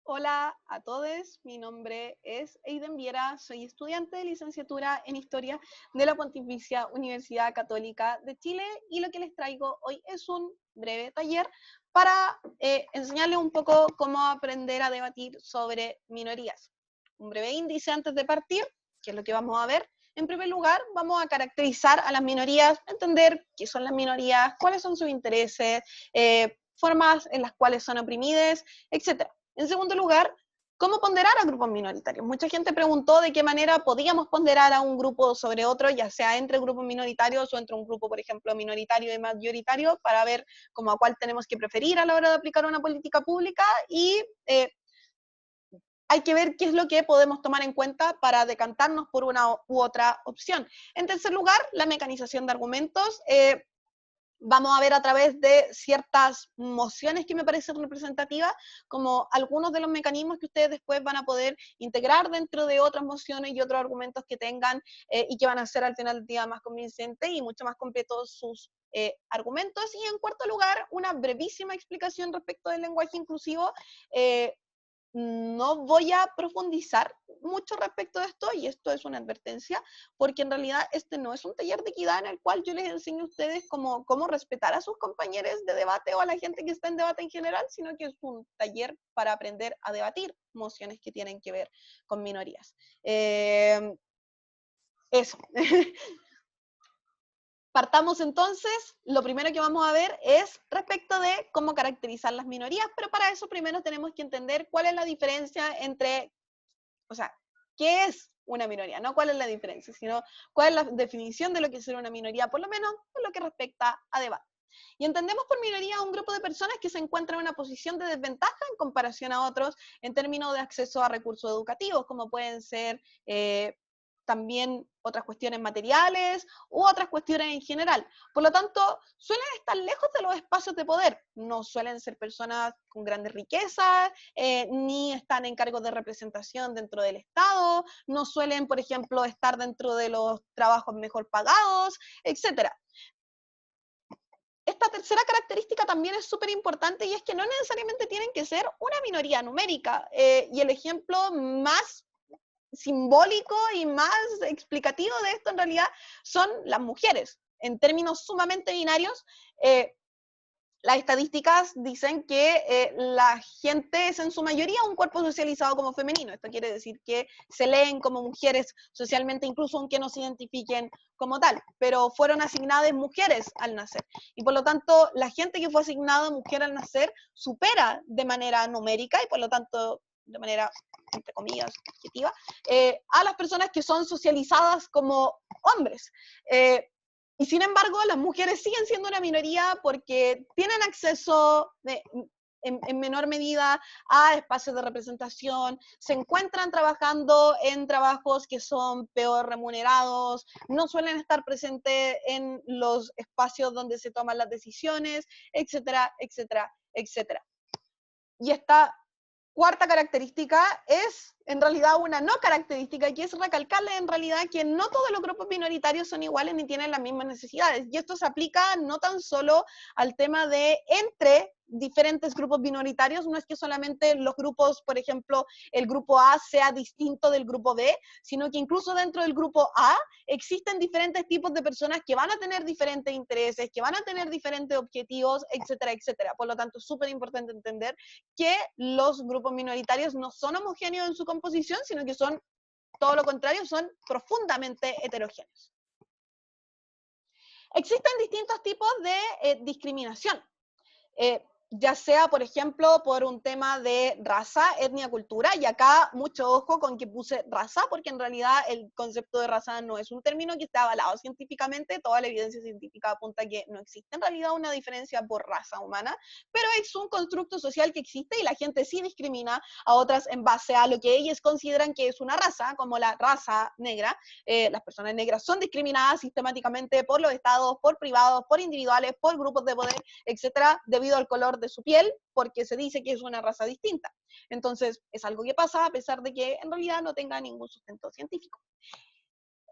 Hola a todos, mi nombre es Eiden Viera, soy estudiante de licenciatura en Historia de la Pontificia Universidad Católica de Chile y lo que les traigo hoy es un breve taller para enseñarles un poco cómo aprender a debatir sobre minorías. Un breve índice antes de partir, que es lo que vamos a ver. En primer lugar, vamos a caracterizar a las minorías, entender qué son las minorías, cuáles son sus intereses, formas en las cuales son oprimidas, etc. En segundo lugar, ¿cómo ponderar a grupos minoritarios? Mucha gente preguntó de qué manera podíamos ponderar a un grupo sobre otro, ya sea entre grupos minoritarios o entre un grupo, por ejemplo, minoritario y mayoritario, para ver como a cuál tenemos que preferir a la hora de aplicar una política pública y hay que ver qué es lo que podemos tomar en cuenta para decantarnos por una u otra opción. En tercer lugar, la mecanización de argumentos. Vamos a ver a través de ciertas mociones que me parecen representativas, como algunos de los mecanismos que ustedes después van a poder integrar dentro de otras mociones y otros argumentos que tengan y que van a ser al final del día más convincentes y mucho más completos sus argumentos. Y en cuarto lugar, una brevísima explicación respecto del lenguaje inclusivo. No voy a profundizar mucho respecto de esto, y esto es una advertencia, porque en realidad este no es un taller de equidad en el cual yo les enseño a ustedes cómo respetar a sus compañeros de debate o a la gente que está en debate en general, sino que es un taller para aprender a debatir mociones que tienen que ver con minorías. Eso. Partamos entonces, lo primero que vamos a ver es respecto de cómo caracterizar las minorías, pero para eso primero tenemos que entender cuál es la diferencia entre, o sea, ¿qué es una minoría? No cuál es la diferencia, sino cuál es la definición de lo que es ser una minoría, por lo menos en lo que respecta a debate. Y entendemos por minoría a un grupo de personas que se encuentran en una posición de desventaja en comparación a otros en términos de acceso a recursos educativos, como pueden ser también otras cuestiones materiales u otras cuestiones en general. Por lo tanto, suelen estar lejos de los espacios de poder, no suelen ser personas con grandes riquezas, ni están en cargos de representación dentro del Estado, no suelen, por ejemplo, estar dentro de los trabajos mejor pagados, etc. Esta tercera característica también es súper importante y es que no necesariamente tienen que ser una minoría numérica. Y el ejemplo más simbólico y más explicativo de esto en realidad son las mujeres. En términos sumamente binarios, las estadísticas dicen que la gente es en su mayoría un cuerpo socializado como femenino. Esto quiere decir que se leen como mujeres socialmente, incluso aunque no se identifiquen como tal, pero fueron asignadas mujeres al nacer. Y por lo tanto, la gente que fue asignada mujer al nacer supera de manera numérica y por lo tanto de manera, entre comillas, objetiva, a las personas que son socializadas como hombres. Y sin embargo, las mujeres siguen siendo una minoría porque tienen acceso en menor medida a espacios de representación, se encuentran trabajando en trabajos que son peor remunerados, no suelen estar presentes en los espacios donde se toman las decisiones, etcétera, etcétera, etcétera. Y esta cuarta característica es en realidad una no característica, que es recalcarle en realidad que no todos los grupos minoritarios son iguales ni tienen las mismas necesidades. Y esto se aplica no tan solo al tema de entre diferentes grupos minoritarios, no es que solamente los grupos, por ejemplo, el grupo A sea distinto del grupo B, sino que incluso dentro del grupo A existen diferentes tipos de personas que van a tener diferentes intereses, que van a tener diferentes objetivos, etcétera, etcétera. Por lo tanto, es súper importante entender que los grupos minoritarios no son homogéneos en su composición, sino que son todo lo contrario, son profundamente heterogéneos. Existen distintos tipos de discriminación. Ya sea, por ejemplo, por un tema de raza, etnia, cultura, y acá mucho ojo con que puse raza, porque en realidad el concepto de raza no es un término que está avalado científicamente, toda la evidencia científica apunta a que no existe en realidad una diferencia por raza humana, pero es un constructo social que existe y la gente sí discrimina a otras en base a lo que ellos consideran que es una raza, como la raza negra. Las personas negras son discriminadas sistemáticamente por los estados, por privados, por individuales, por grupos de poder, etcétera, debido al color de su piel, porque se dice que es una raza distinta. Entonces, es algo que pasa a pesar de que en realidad no tenga ningún sustento científico.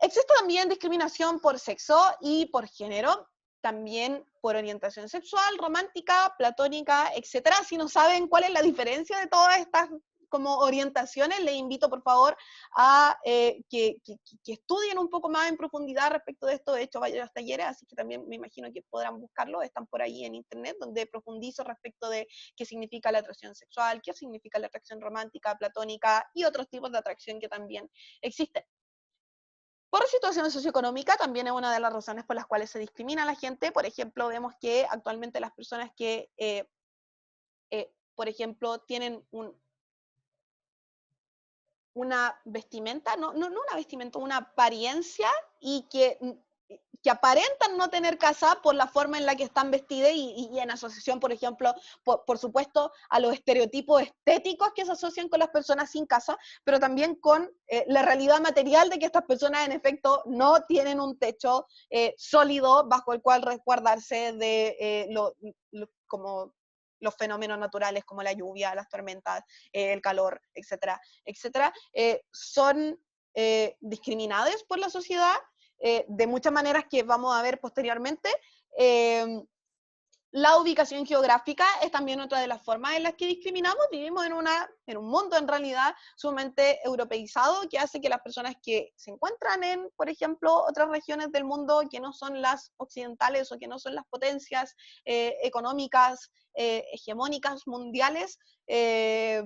Existe también discriminación por sexo y por género, también por orientación sexual, romántica, platónica, etcétera. Si no saben cuál es la diferencia de todas estas como orientaciones, les invito por favor a que estudien un poco más en profundidad respecto de esto. De hecho, varios talleres, así que también me imagino que podrán buscarlo, están por ahí en internet, donde profundizo respecto de qué significa la atracción sexual, qué significa la atracción romántica, platónica y otros tipos de atracción que también existen. Por situación socioeconómica también es una de las razones por las cuales se discrimina a la gente. Por ejemplo, vemos que actualmente las personas que, por ejemplo, tienen una vestimenta, no una vestimenta, una apariencia y que aparentan no tener casa por la forma en la que están vestidas y en asociación, por ejemplo, por supuesto, a los estereotipos estéticos que se asocian con las personas sin casa, pero también con la realidad material de que estas personas en efecto no tienen un techo sólido bajo el cual resguardarse de como los fenómenos naturales como la lluvia, las tormentas, el calor, etcétera, etcétera, son discriminadas por la sociedad de muchas maneras que vamos a ver posteriormente. La ubicación geográfica es también otra de las formas en las que discriminamos. Vivimos en un mundo en realidad sumamente europeizado que hace que las personas que se encuentran en, por ejemplo, otras regiones del mundo que no son las occidentales o que no son las potencias económicas hegemónicas mundiales, se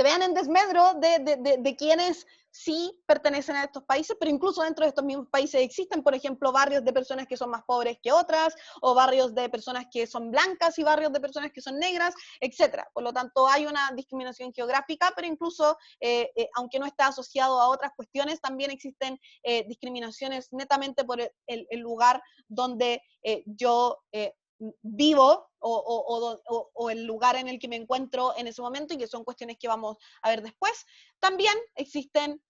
vean en desmedro de quienes sí pertenecen a estos países, pero incluso dentro de estos mismos países existen, por ejemplo, barrios de personas que son más pobres que otras, o barrios de personas que son blancas y barrios de personas que son negras, etcétera. Por lo tanto, hay una discriminación geográfica, pero incluso, aunque no está asociado a otras cuestiones, también existen discriminaciones netamente por el lugar donde yo vivo o el lugar en el que me encuentro en ese momento, y que son cuestiones que vamos a ver después. También existen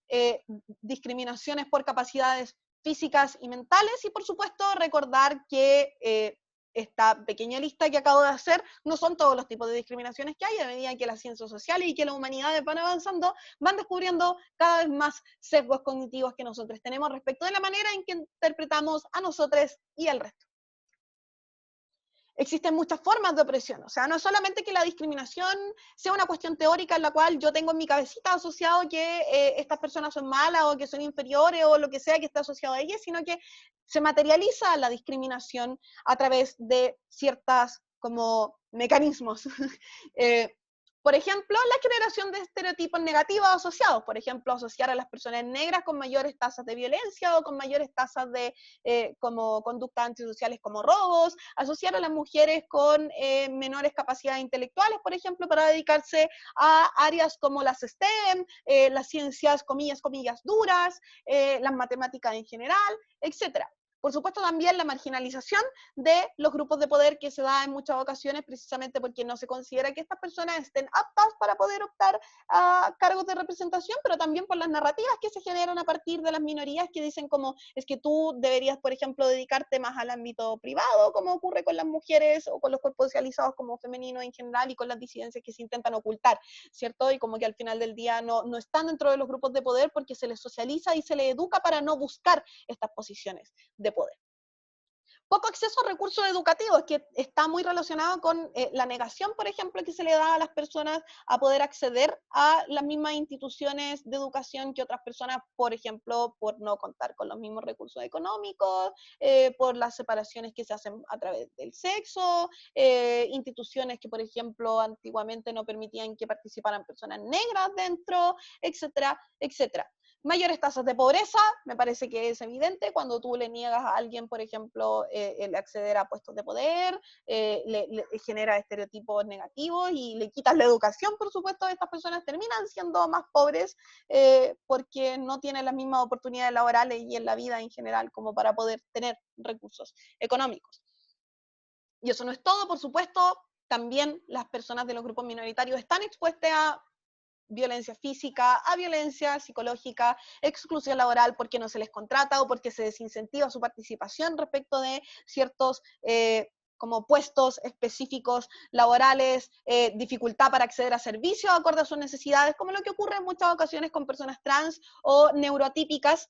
discriminaciones por capacidades físicas y mentales, y por supuesto recordar que esta pequeña lista que acabo de hacer no son todos los tipos de discriminaciones que hay. A medida que las ciencias sociales y que las humanidades van avanzando, van descubriendo cada vez más sesgos cognitivos que nosotros tenemos respecto de la manera en que interpretamos a nosotros y al resto. Existen muchas formas de opresión, o sea, no es solamente que la discriminación sea una cuestión teórica en la cual yo tengo en mi cabecita asociado que estas personas son malas o que son inferiores o lo que sea que esté asociado a ellas, sino que se materializa la discriminación a través de ciertas como mecanismos. Por ejemplo, la generación de estereotipos negativos asociados, por ejemplo, asociar a las personas negras con mayores tasas de violencia o con mayores tasas de como conductas antisociales como robos, asociar a las mujeres con menores capacidades intelectuales, por ejemplo, para dedicarse a áreas como las STEM, las ciencias, comillas, duras, las matemáticas en general, etcétera. Por supuesto, también la marginalización de los grupos de poder que se da en muchas ocasiones precisamente porque no se considera que estas personas estén aptas para poder optar a cargos de representación, pero también por las narrativas que se generan a partir de las minorías que dicen como es que tú deberías, por ejemplo, dedicarte más al ámbito privado, como ocurre con las mujeres o con los cuerpos socializados como femeninos en general y con las disidencias que se intentan ocultar, ¿cierto? Y como que al final del día no están dentro de los grupos de poder porque se les socializa y se les educa para no buscar estas posiciones de poder. Poco acceso a recursos educativos, que está muy relacionado con la negación, por ejemplo, que se le da a las personas a poder acceder a las mismas instituciones de educación que otras personas, por ejemplo, por no contar con los mismos recursos económicos, por las separaciones que se hacen a través del sexo, instituciones que, por ejemplo, antiguamente no permitían que participaran personas negras dentro, etcétera, etcétera. Mayores tasas de pobreza, me parece que es evidente, cuando tú le niegas a alguien, por ejemplo, el acceder a puestos de poder, le genera estereotipos negativos y le quitas la educación, por supuesto, estas personas terminan siendo más pobres porque no tienen las mismas oportunidades laborales y en la vida en general como para poder tener recursos económicos. Y eso no es todo, por supuesto, también las personas de los grupos minoritarios están expuestas a violencia física, a violencia psicológica, exclusión laboral porque no se les contrata o porque se desincentiva su participación respecto de ciertos como puestos específicos laborales, dificultad para acceder a servicios acorde a sus necesidades, como lo que ocurre en muchas ocasiones con personas trans o neuroatípicas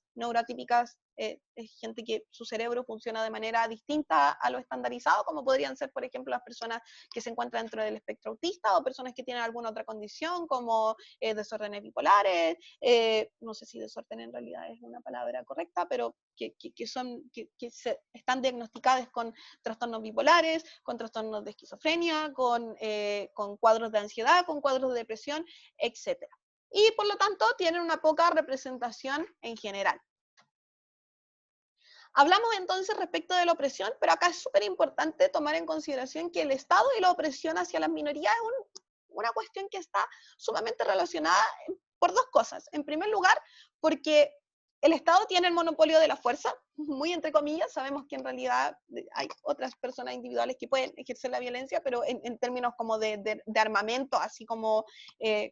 es gente que su cerebro funciona de manera distinta a lo estandarizado, como podrían ser, por ejemplo, las personas que se encuentran dentro del espectro autista o personas que tienen alguna otra condición como desórdenes bipolares, no sé si desorden en realidad es una palabra correcta, pero que están diagnosticadas con trastornos bipolares, con trastornos de esquizofrenia, con cuadros de ansiedad, con cuadros de depresión, etc. Y por lo tanto tienen una poca representación en general. Hablamos entonces respecto de la opresión, pero acá es súper importante tomar en consideración que el Estado y la opresión hacia las minorías es una cuestión que está sumamente relacionada por dos cosas. En primer lugar, porque el Estado tiene el monopolio de la fuerza, muy entre comillas, sabemos que en realidad hay otras personas individuales que pueden ejercer la violencia, pero en términos como de armamento, así como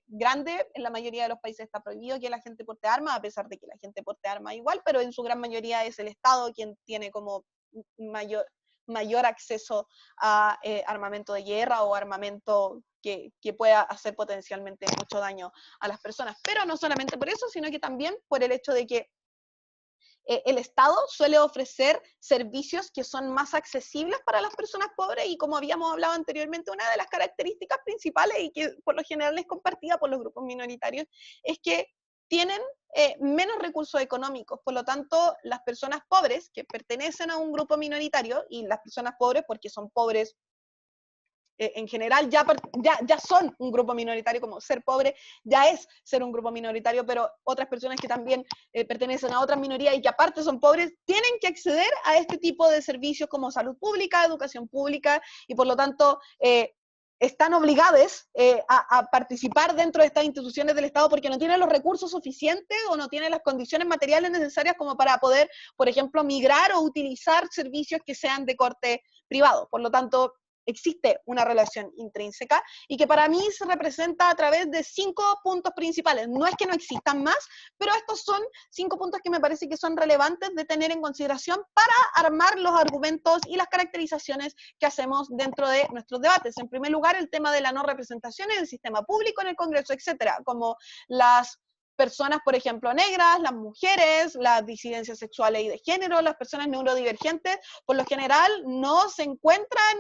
grande, en la mayoría de los países está prohibido que la gente porte armas, a pesar de que la gente porte armas igual, pero en su gran mayoría es el Estado quien tiene como mayor acceso a armamento de guerra o armamento que pueda hacer potencialmente mucho daño a las personas. Pero no solamente por eso, sino que también por el hecho de que el Estado suele ofrecer servicios que son más accesibles para las personas pobres y como habíamos hablado anteriormente, una de las características principales y que por lo general es compartida por los grupos minoritarios es que tienen menos recursos económicos. Por lo tanto, las personas pobres que pertenecen a un grupo minoritario y las personas pobres porque son pobres en general ya son un grupo minoritario, como ser pobre ya es ser un grupo minoritario, pero otras personas que también pertenecen a otras minorías y que aparte son pobres, tienen que acceder a este tipo de servicios como salud pública, educación pública, y por lo tanto están obligados a participar dentro de estas instituciones del Estado porque no tienen los recursos suficientes o no tienen las condiciones materiales necesarias como para poder, por ejemplo, migrar o utilizar servicios que sean de corte privado. Por lo tanto, existe una relación intrínseca y que para mí se representa a través de 5 puntos principales. No es que no existan más, pero estos son 5 puntos que me parece que son relevantes de tener en consideración para armar los argumentos y las caracterizaciones que hacemos dentro de nuestros debates. En primer lugar, el tema de la no representación en el sistema público, en el Congreso, etcétera, como las personas, por ejemplo, negras, las mujeres, las disidencias sexuales y de género, las personas neurodivergentes, por lo general no se encuentran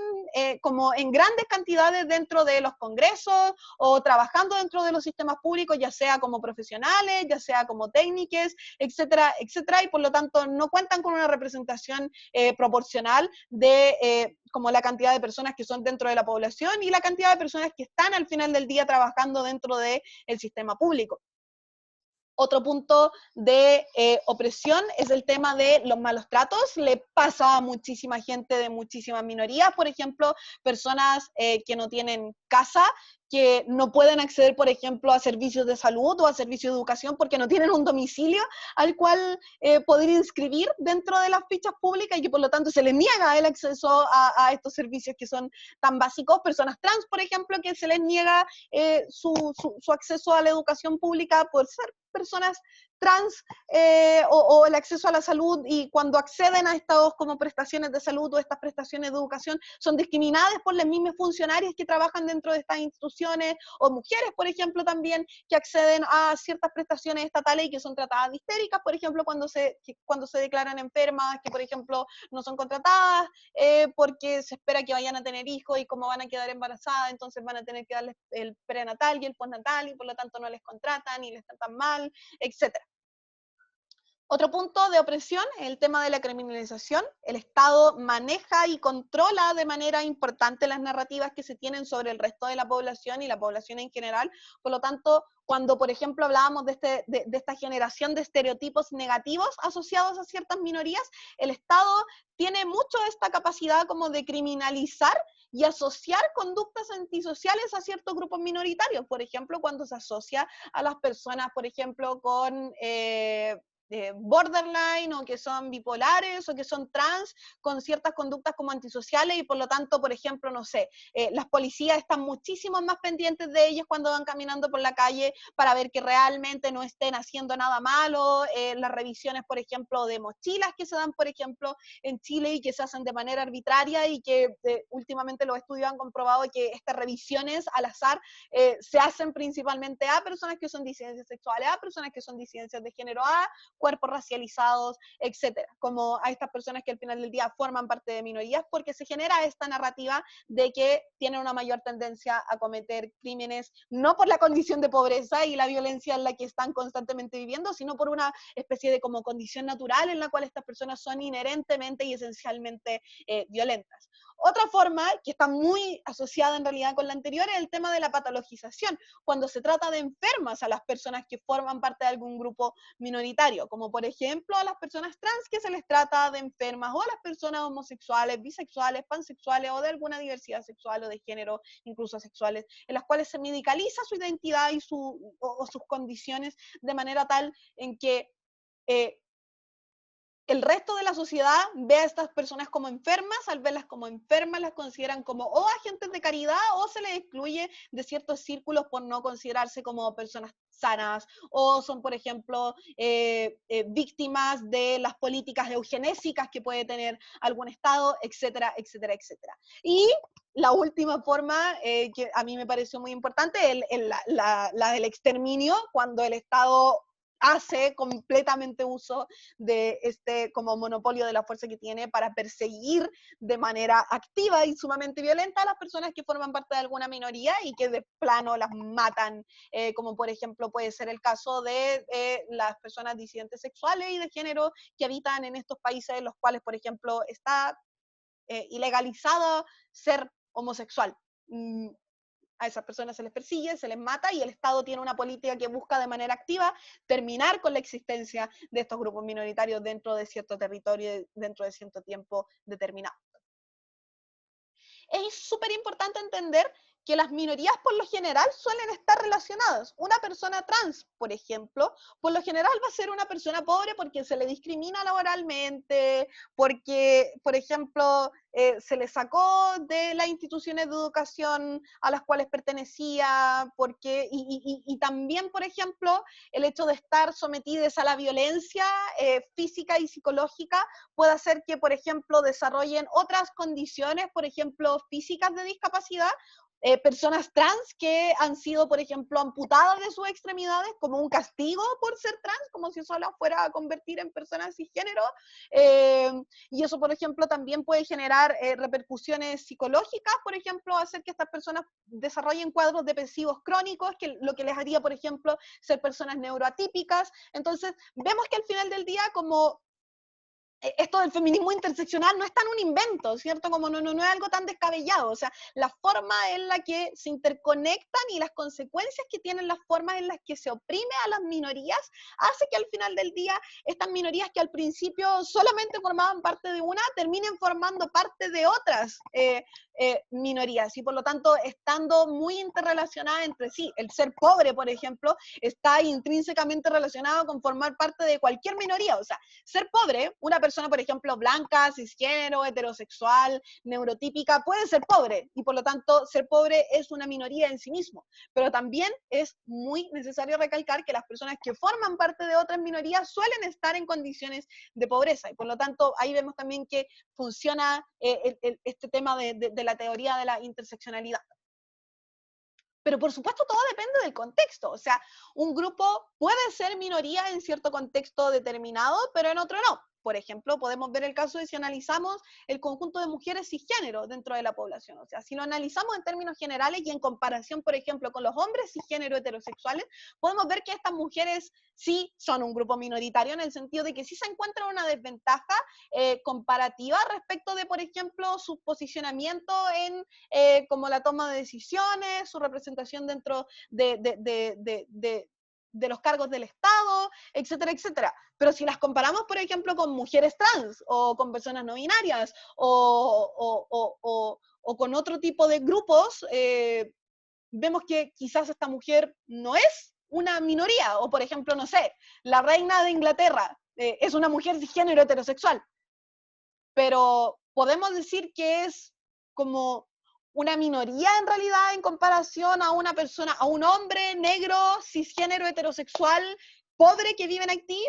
como en grandes cantidades dentro de los congresos o trabajando dentro de los sistemas públicos, ya sea como profesionales, ya sea como técnicos, etcétera, etcétera, y por lo tanto no cuentan con una representación proporcional de como la cantidad de personas que son dentro de la población y la cantidad de personas que están al final del día trabajando dentro del sistema público. Otro punto de opresión es el tema de los malos tratos. Le pasa a muchísima gente de muchísimas minorías, por ejemplo, personas que no tienen casa, que no pueden acceder, por ejemplo, a servicios de salud o a servicios de educación porque no tienen un domicilio al cual poder inscribir dentro de las fichas públicas y que por lo tanto se les niega el acceso a estos servicios que son tan básicos. Personas trans, por ejemplo, que se les niega su acceso a la educación pública por ser personas trans o el acceso a la salud y cuando acceden a estas como prestaciones de salud o estas prestaciones de educación son discriminadas por las mismas funcionarias que trabajan dentro de estas instituciones o mujeres, por ejemplo, también que acceden a ciertas prestaciones estatales y que son tratadas de histéricas, por ejemplo, cuando se declaran enfermas, que por ejemplo no son contratadas porque se espera que vayan a tener hijos y como van a quedar embarazadas, entonces van a tener que darles el prenatal y el postnatal y por lo tanto no les contratan y les tratan mal, etcétera. Otro punto de opresión es el tema de la criminalización. El Estado maneja y controla de manera importante las narrativas que se tienen sobre el resto de la población y la población en general. Por lo tanto, cuando, por ejemplo, hablábamos de esta generación de estereotipos negativos asociados a ciertas minorías, el Estado tiene mucho esta capacidad como de criminalizar y asociar conductas antisociales a ciertos grupos minoritarios. Por ejemplo, cuando se asocia a las personas, por ejemplo, con borderline o que son bipolares o que son trans con ciertas conductas como antisociales y por lo tanto, por ejemplo, no sé, las policías están muchísimo más pendientes de ellos cuando van caminando por la calle para ver que realmente no estén haciendo nada malo, las revisiones, por ejemplo, de mochilas que se dan, por ejemplo, en Chile y que se hacen de manera arbitraria y que últimamente los estudios han comprobado que estas revisiones al azar se hacen principalmente a personas que son disidencias sexuales, a personas que son disidencias de género, a cuerpos racializados, etcétera, como a estas personas que al final del día forman parte de minorías, porque se genera esta narrativa de que tienen una mayor tendencia a cometer crímenes, no por la condición de pobreza y la violencia en la que están constantemente viviendo, sino por una especie de como condición natural en la cual estas personas son inherentemente y esencialmente violentas. Otra forma, que está muy asociada en realidad con la anterior, es el tema de la patologización, cuando se trata de enfermas a las personas que forman parte de algún grupo minoritario, como por ejemplo a las personas trans, que se les trata de enfermas, o a las personas homosexuales, bisexuales, pansexuales o de alguna diversidad sexual o de género, incluso sexuales, en las cuales se medicaliza su identidad y o sus condiciones de manera tal en que el resto de la sociedad ve a estas personas como enfermas, al verlas como enfermas las consideran como o agentes de caridad o se les excluye de ciertos círculos por no considerarse como personas sanas, o son, por ejemplo, víctimas de las políticas eugenésicas que puede tener algún Estado, etcétera, etcétera, etcétera. Y la última forma que a mí me pareció muy importante, la del exterminio, cuando el Estado hace completamente uso de este como monopolio de la fuerza que tiene para perseguir de manera activa y sumamente violenta a las personas que forman parte de alguna minoría y que de plano las matan, como por ejemplo puede ser el caso de las personas disidentes sexuales y de género que habitan en estos países en los cuales, por ejemplo, está ilegalizado ser homosexual. A esas personas se les persigue, se les mata, y el Estado tiene una política que busca de manera activa terminar con la existencia de estos grupos minoritarios dentro de cierto territorio, dentro de cierto tiempo determinado. Es súper importante entender que las minorías por lo general suelen estar relacionadas. Una persona trans, por ejemplo, por lo general va a ser una persona pobre porque se le discrimina laboralmente, porque, por ejemplo, se le sacó de las instituciones de educación a las cuales pertenecía, porque, y también, por ejemplo, el hecho de estar sometidos a la violencia física y psicológica puede hacer que, por ejemplo, desarrollen otras condiciones, por ejemplo, físicas de discapacidad, personas trans que han sido, por ejemplo, amputadas de sus extremidades como un castigo por ser trans, como si eso las fuera a convertir en personas cisgénero, y eso, por ejemplo, también puede generar repercusiones psicológicas, por ejemplo, hacer que estas personas desarrollen cuadros depresivos crónicos, que lo que les haría, por ejemplo, ser personas neuroatípicas. Entonces, vemos que al final del día, como esto del feminismo interseccional no es tan un invento, ¿cierto? Como no es algo tan descabellado, o sea, la forma en la que se interconectan y las consecuencias que tienen las formas en las que se oprime a las minorías, hace que al final del día estas minorías que al principio solamente formaban parte de una, terminen formando parte de otras minorías, y por lo tanto estando muy interrelacionadas entre sí. El ser pobre, por ejemplo, está intrínsecamente relacionado con formar parte de cualquier minoría, o sea, ser pobre, una persona, por ejemplo, blanca, cisgénero, heterosexual, neurotípica, puede ser pobre, y por lo tanto ser pobre es una minoría en sí mismo, pero también es muy necesario recalcar que las personas que forman parte de otras minorías suelen estar en condiciones de pobreza, y por lo tanto ahí vemos también que funciona este tema de la teoría de la interseccionalidad. Pero por supuesto todo depende del contexto, o sea, un grupo puede ser minoría en cierto contexto determinado, pero en otro no. Por ejemplo, podemos ver el caso de si analizamos el conjunto de mujeres cisgénero dentro de la población. O sea, si lo analizamos en términos generales y en comparación, por ejemplo, con los hombres cisgénero heterosexuales, podemos ver que estas mujeres sí son un grupo minoritario en el sentido de que sí se encuentran una desventaja comparativa respecto de, por ejemplo, su posicionamiento en como la toma de decisiones, su representación dentro de los cargos del Estado, etcétera, etcétera. Pero si las comparamos, por ejemplo, con mujeres trans o con personas no binarias o con otro tipo de grupos, vemos que quizás esta mujer no es una minoría, o por ejemplo, no sé, la reina de Inglaterra es una mujer cisgénero heterosexual, pero podemos decir que es como una minoría en realidad en comparación a una persona, a un hombre negro, cisgénero, heterosexual, pobre que vive en Haití.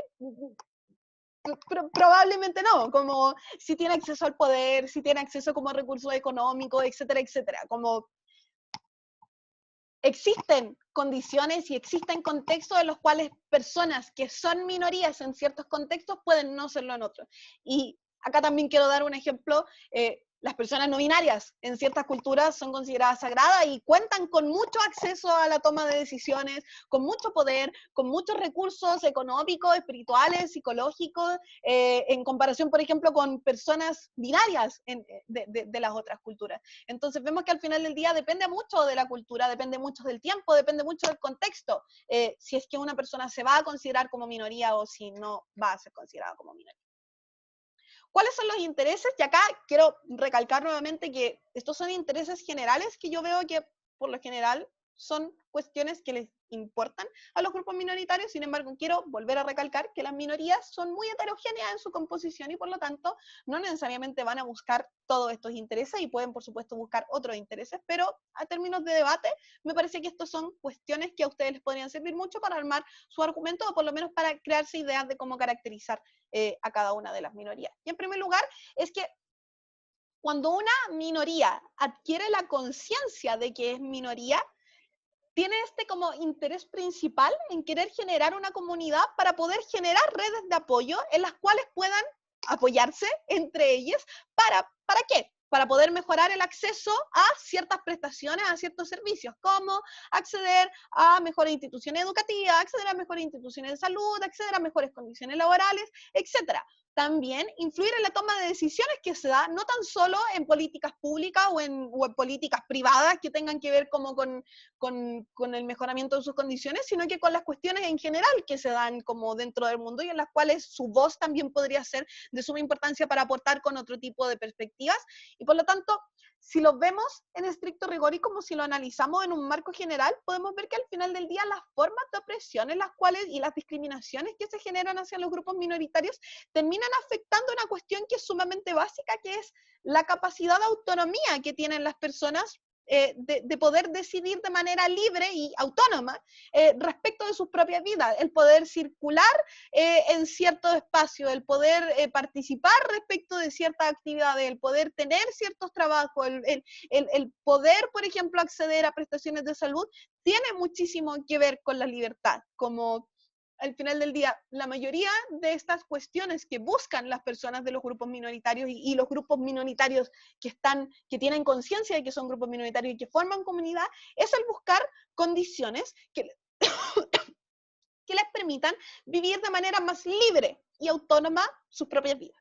Probablemente no, como si tiene acceso al poder, si tiene acceso como a recursos económicos, etcétera, etcétera. Como existen condiciones y existen contextos en los cuales personas que son minorías en ciertos contextos pueden no serlo en otros. Y acá también quiero dar un ejemplo. Las personas no binarias en ciertas culturas son consideradas sagradas y cuentan con mucho acceso a la toma de decisiones, con mucho poder, con muchos recursos económicos, espirituales, psicológicos, en comparación, por ejemplo, con personas binarias de las otras culturas. Entonces vemos que al final del día depende mucho de la cultura, depende mucho del tiempo, depende mucho del contexto, si es que una persona se va a considerar como minoría o si no va a ser considerada como minoría. ¿Cuáles son los intereses? Y acá quiero recalcar nuevamente que estos son intereses generales que yo veo que por lo general son cuestiones que les importan a los grupos minoritarios. Sin embargo, quiero volver a recalcar que las minorías son muy heterogéneas en su composición y por lo tanto no necesariamente van a buscar todos estos intereses y pueden por supuesto buscar otros intereses, pero a términos de debate me parece que estos son cuestiones que a ustedes les podrían servir mucho para armar su argumento o por lo menos para crearse ideas de cómo caracterizar a cada una de las minorías. Y en primer lugar, es que cuando una minoría adquiere la conciencia de que es minoría, tiene este como interés principal en querer generar una comunidad para poder generar redes de apoyo en las cuales puedan apoyarse entre ellas. ¿Para qué? Para poder mejorar el acceso a ciertas prestaciones, a ciertos servicios, como acceder a mejores instituciones educativas, acceder a mejores instituciones de salud, acceder a mejores condiciones laborales, etcétera. También influir en la toma de decisiones que se da, no tan solo en políticas públicas o en políticas privadas que tengan que ver como con el mejoramiento de sus condiciones, sino que con las cuestiones en general que se dan como dentro del mundo y en las cuales su voz también podría ser de suma importancia para aportar con otro tipo de perspectivas. Y por lo tanto, si lo vemos en estricto rigor y como si lo analizamos en un marco general, podemos ver que al final del día las formas de opresión en las cuales y las discriminaciones que se generan hacia los grupos minoritarios terminan afectando una cuestión que es sumamente básica, que es la capacidad de autonomía que tienen las personas de poder decidir de manera libre y autónoma respecto de sus propias vidas, el poder circular en ciertos espacios, el poder participar respecto de ciertas actividades, el poder tener ciertos trabajos, el poder, por ejemplo, acceder a prestaciones de salud, tiene muchísimo que ver con la libertad, como al final del día, la mayoría de estas cuestiones que buscan las personas de los grupos minoritarios y los grupos minoritarios que tienen conciencia de que son grupos minoritarios y que forman comunidad, es el buscar condiciones que, que les permitan vivir de manera más libre y autónoma sus propias vidas.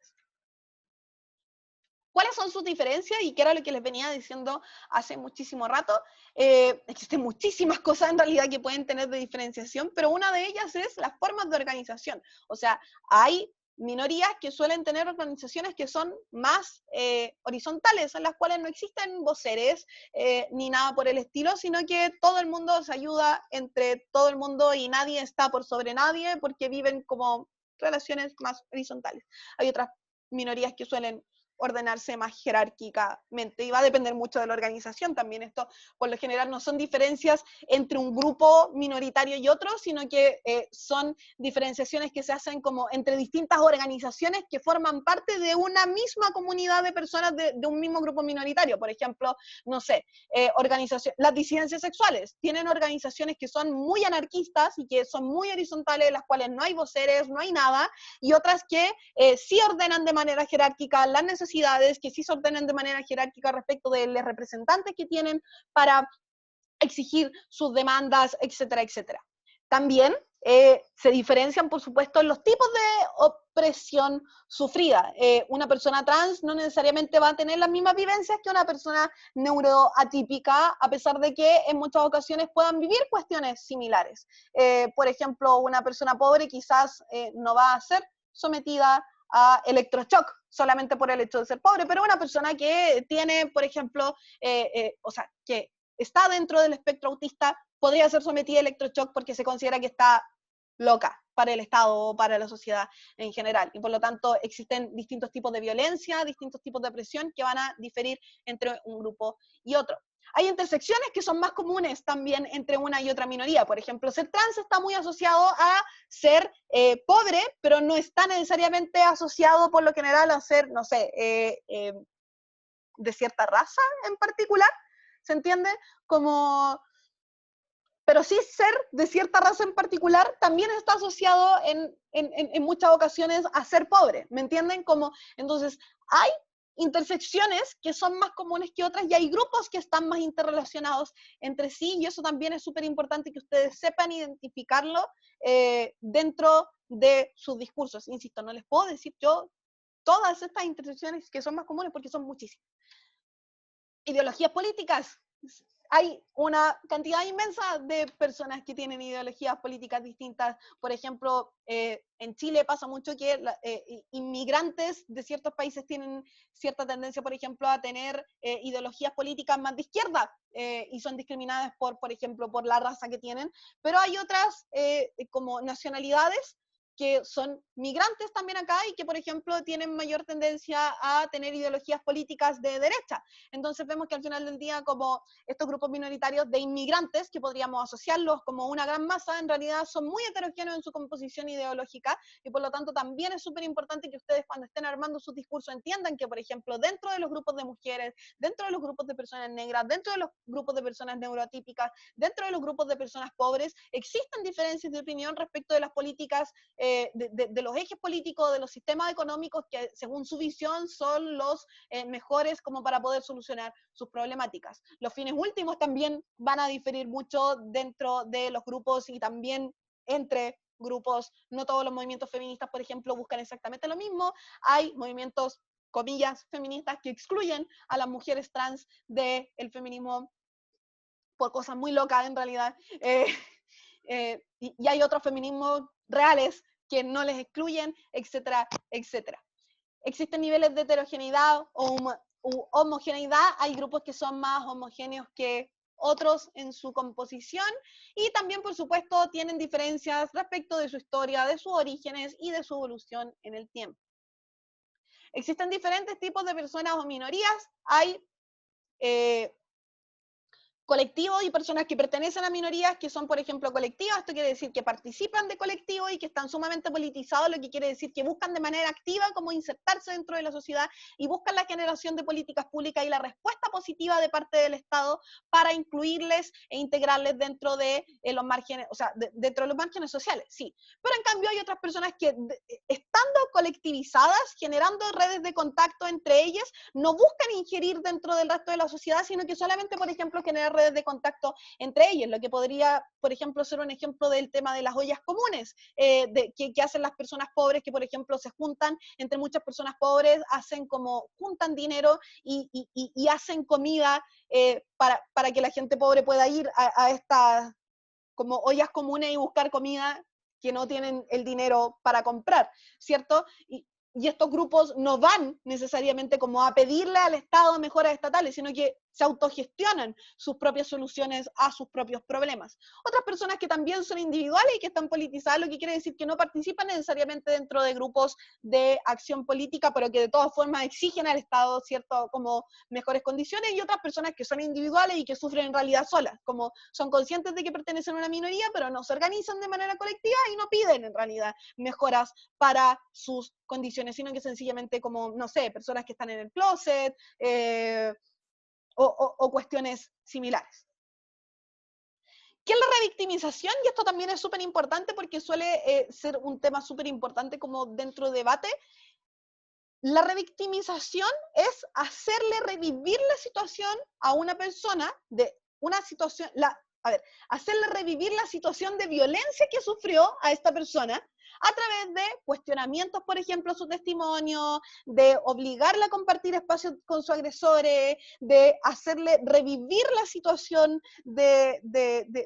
¿Cuáles son sus diferencias? Y qué era lo que les venía diciendo hace muchísimo rato. Existen muchísimas cosas en realidad que pueden tener de diferenciación, pero una de ellas es las formas de organización. O sea, hay minorías que suelen tener organizaciones que son más horizontales, en las cuales no existen voceres ni nada por el estilo, sino que todo el mundo se ayuda entre todo el mundo y nadie está por sobre nadie porque viven como relaciones más horizontales. Hay otras minorías que suelen ordenarse más jerárquicamente y va a depender mucho de la organización también. Esto por lo general no son diferencias entre un grupo minoritario y otro, sino que son diferenciaciones que se hacen como entre distintas organizaciones que forman parte de una misma comunidad de personas de un mismo grupo minoritario. Por ejemplo, no sé, las disidencias sexuales tienen organizaciones que son muy anarquistas y que son muy horizontales, en las cuales no hay voceres, no hay nada, y otras que sí ordenan de manera jerárquica las necesidades, que sí se ordenan de manera jerárquica respecto de los representantes que tienen para exigir sus demandas, etcétera, etcétera. También se diferencian, por supuesto, los tipos de opresión sufrida. Una persona trans no necesariamente va a tener las mismas vivencias que una persona neuroatípica, a pesar de que en muchas ocasiones puedan vivir cuestiones similares. Por ejemplo, una persona pobre quizás no va a ser sometida a electroshock solamente por el hecho de ser pobre, pero una persona que tiene, por ejemplo, o sea, que está dentro del espectro autista podría ser sometida a electroshock porque se considera que está loca para el Estado o para la sociedad en general. Y por lo tanto existen distintos tipos de violencia, distintos tipos de opresión que van a diferir entre un grupo y otro. Hay intersecciones que son más comunes también entre una y otra minoría. Por ejemplo, ser trans está muy asociado a ser pobre, pero no está necesariamente asociado por lo general a ser, no sé, de cierta raza en particular. ¿Se entiende? Como pero sí ser de cierta raza en particular también está asociado en muchas ocasiones a ser pobre, ¿me entienden? Como, entonces, hay intersecciones que son más comunes que otras y hay grupos que están más interrelacionados entre sí y eso también es súper importante que ustedes sepan identificarlo dentro de sus discursos. Insisto, no les puedo decir yo todas estas intersecciones que son más comunes porque son muchísimas. Ideologías políticas. Hay una cantidad inmensa de personas que tienen ideologías políticas distintas. Por ejemplo, en Chile pasa mucho que inmigrantes de ciertos países tienen cierta tendencia, por ejemplo, a tener ideologías políticas más de izquierda y son discriminadas por ejemplo, por la raza que tienen. Pero hay otras como nacionalidades que son migrantes también acá y que, por ejemplo, tienen mayor tendencia a tener ideologías políticas de derecha. Entonces vemos que al final del día, como estos grupos minoritarios de inmigrantes, que podríamos asociarlos como una gran masa, en realidad son muy heterogéneos en su composición ideológica y por lo tanto también es súper importante que ustedes cuando estén armando sus discursos entiendan que, por ejemplo, dentro de los grupos de mujeres, dentro de los grupos de personas negras, dentro de los grupos de personas neurotípicas, dentro de los grupos de personas pobres, existen diferencias de opinión respecto de las políticas de los ejes políticos, de los sistemas económicos que según su visión son los mejores como para poder solucionar sus problemáticas. Los fines últimos también van a diferir mucho dentro de los grupos y también entre grupos. No todos los movimientos feministas, por ejemplo, buscan exactamente lo mismo. Hay movimientos, comillas, feministas que excluyen a las mujeres trans del feminismo por cosas muy locas en realidad. Y hay otros feminismos reales que no les excluyen, etcétera, etcétera. Existen niveles de heterogeneidad o homogeneidad, hay grupos que son más homogéneos que otros en su composición y también, por supuesto, tienen diferencias respecto de su historia, de sus orígenes y de su evolución en el tiempo. Existen diferentes tipos de personas o minorías, hay colectivos y personas que pertenecen a minorías que son, por ejemplo, colectivas. Esto quiere decir que participan de colectivos y que están sumamente politizados, lo que quiere decir que buscan de manera activa cómo insertarse dentro de la sociedad y buscan la generación de políticas públicas y la respuesta positiva de parte del Estado para incluirles e integrarles dentro de los márgenes, o sea, dentro de los márgenes sociales, sí. Pero en cambio hay otras personas que, estando colectivizadas, generando redes de contacto entre ellas, no buscan ingerir dentro del resto de la sociedad, sino que solamente, por ejemplo, generar redes de contacto entre ellos, lo que podría, por ejemplo, ser un ejemplo del tema de las ollas comunes, que hacen las personas pobres, que, por ejemplo, se juntan entre muchas personas pobres, hacen como, juntan dinero y hacen comida para que la gente pobre pueda ir a estas como ollas comunes y buscar comida que no tienen el dinero para comprar, ¿cierto? Y estos grupos no van necesariamente como a pedirle al Estado mejoras estatales, sino que se autogestionan sus propias soluciones a sus propios problemas. Otras personas que también son individuales y que están politizadas, lo que quiere decir que no participan necesariamente dentro de grupos de acción política, pero que de todas formas exigen al Estado, ¿cierto?, como mejores condiciones, y otras personas que son individuales y que sufren en realidad solas, como son conscientes de que pertenecen a una minoría, pero no se organizan de manera colectiva y no piden en realidad mejoras para sus condiciones, sino que sencillamente como, no sé, personas que están en el closet, o cuestiones similares. ¿Qué es la revictimización? Y esto también es súper importante porque suele ser un tema súper importante como dentro de debate. La revictimización es hacerle revivir la situación a una persona de una situación, hacerle revivir la situación de violencia que sufrió a esta persona a través de cuestionamientos, por ejemplo, a su testimonio, de obligarla a compartir espacios con sus agresores, de hacerle revivir la situación de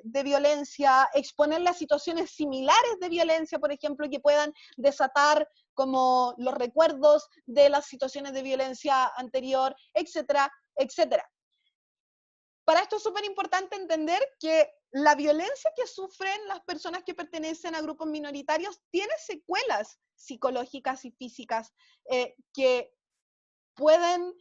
violencia, exponerle a situaciones similares de violencia, por ejemplo, que puedan desatar como los recuerdos de las situaciones de violencia anterior, etcétera, etcétera. Para esto es súper importante entender que la violencia que sufren las personas que pertenecen a grupos minoritarios tiene secuelas psicológicas y físicas que pueden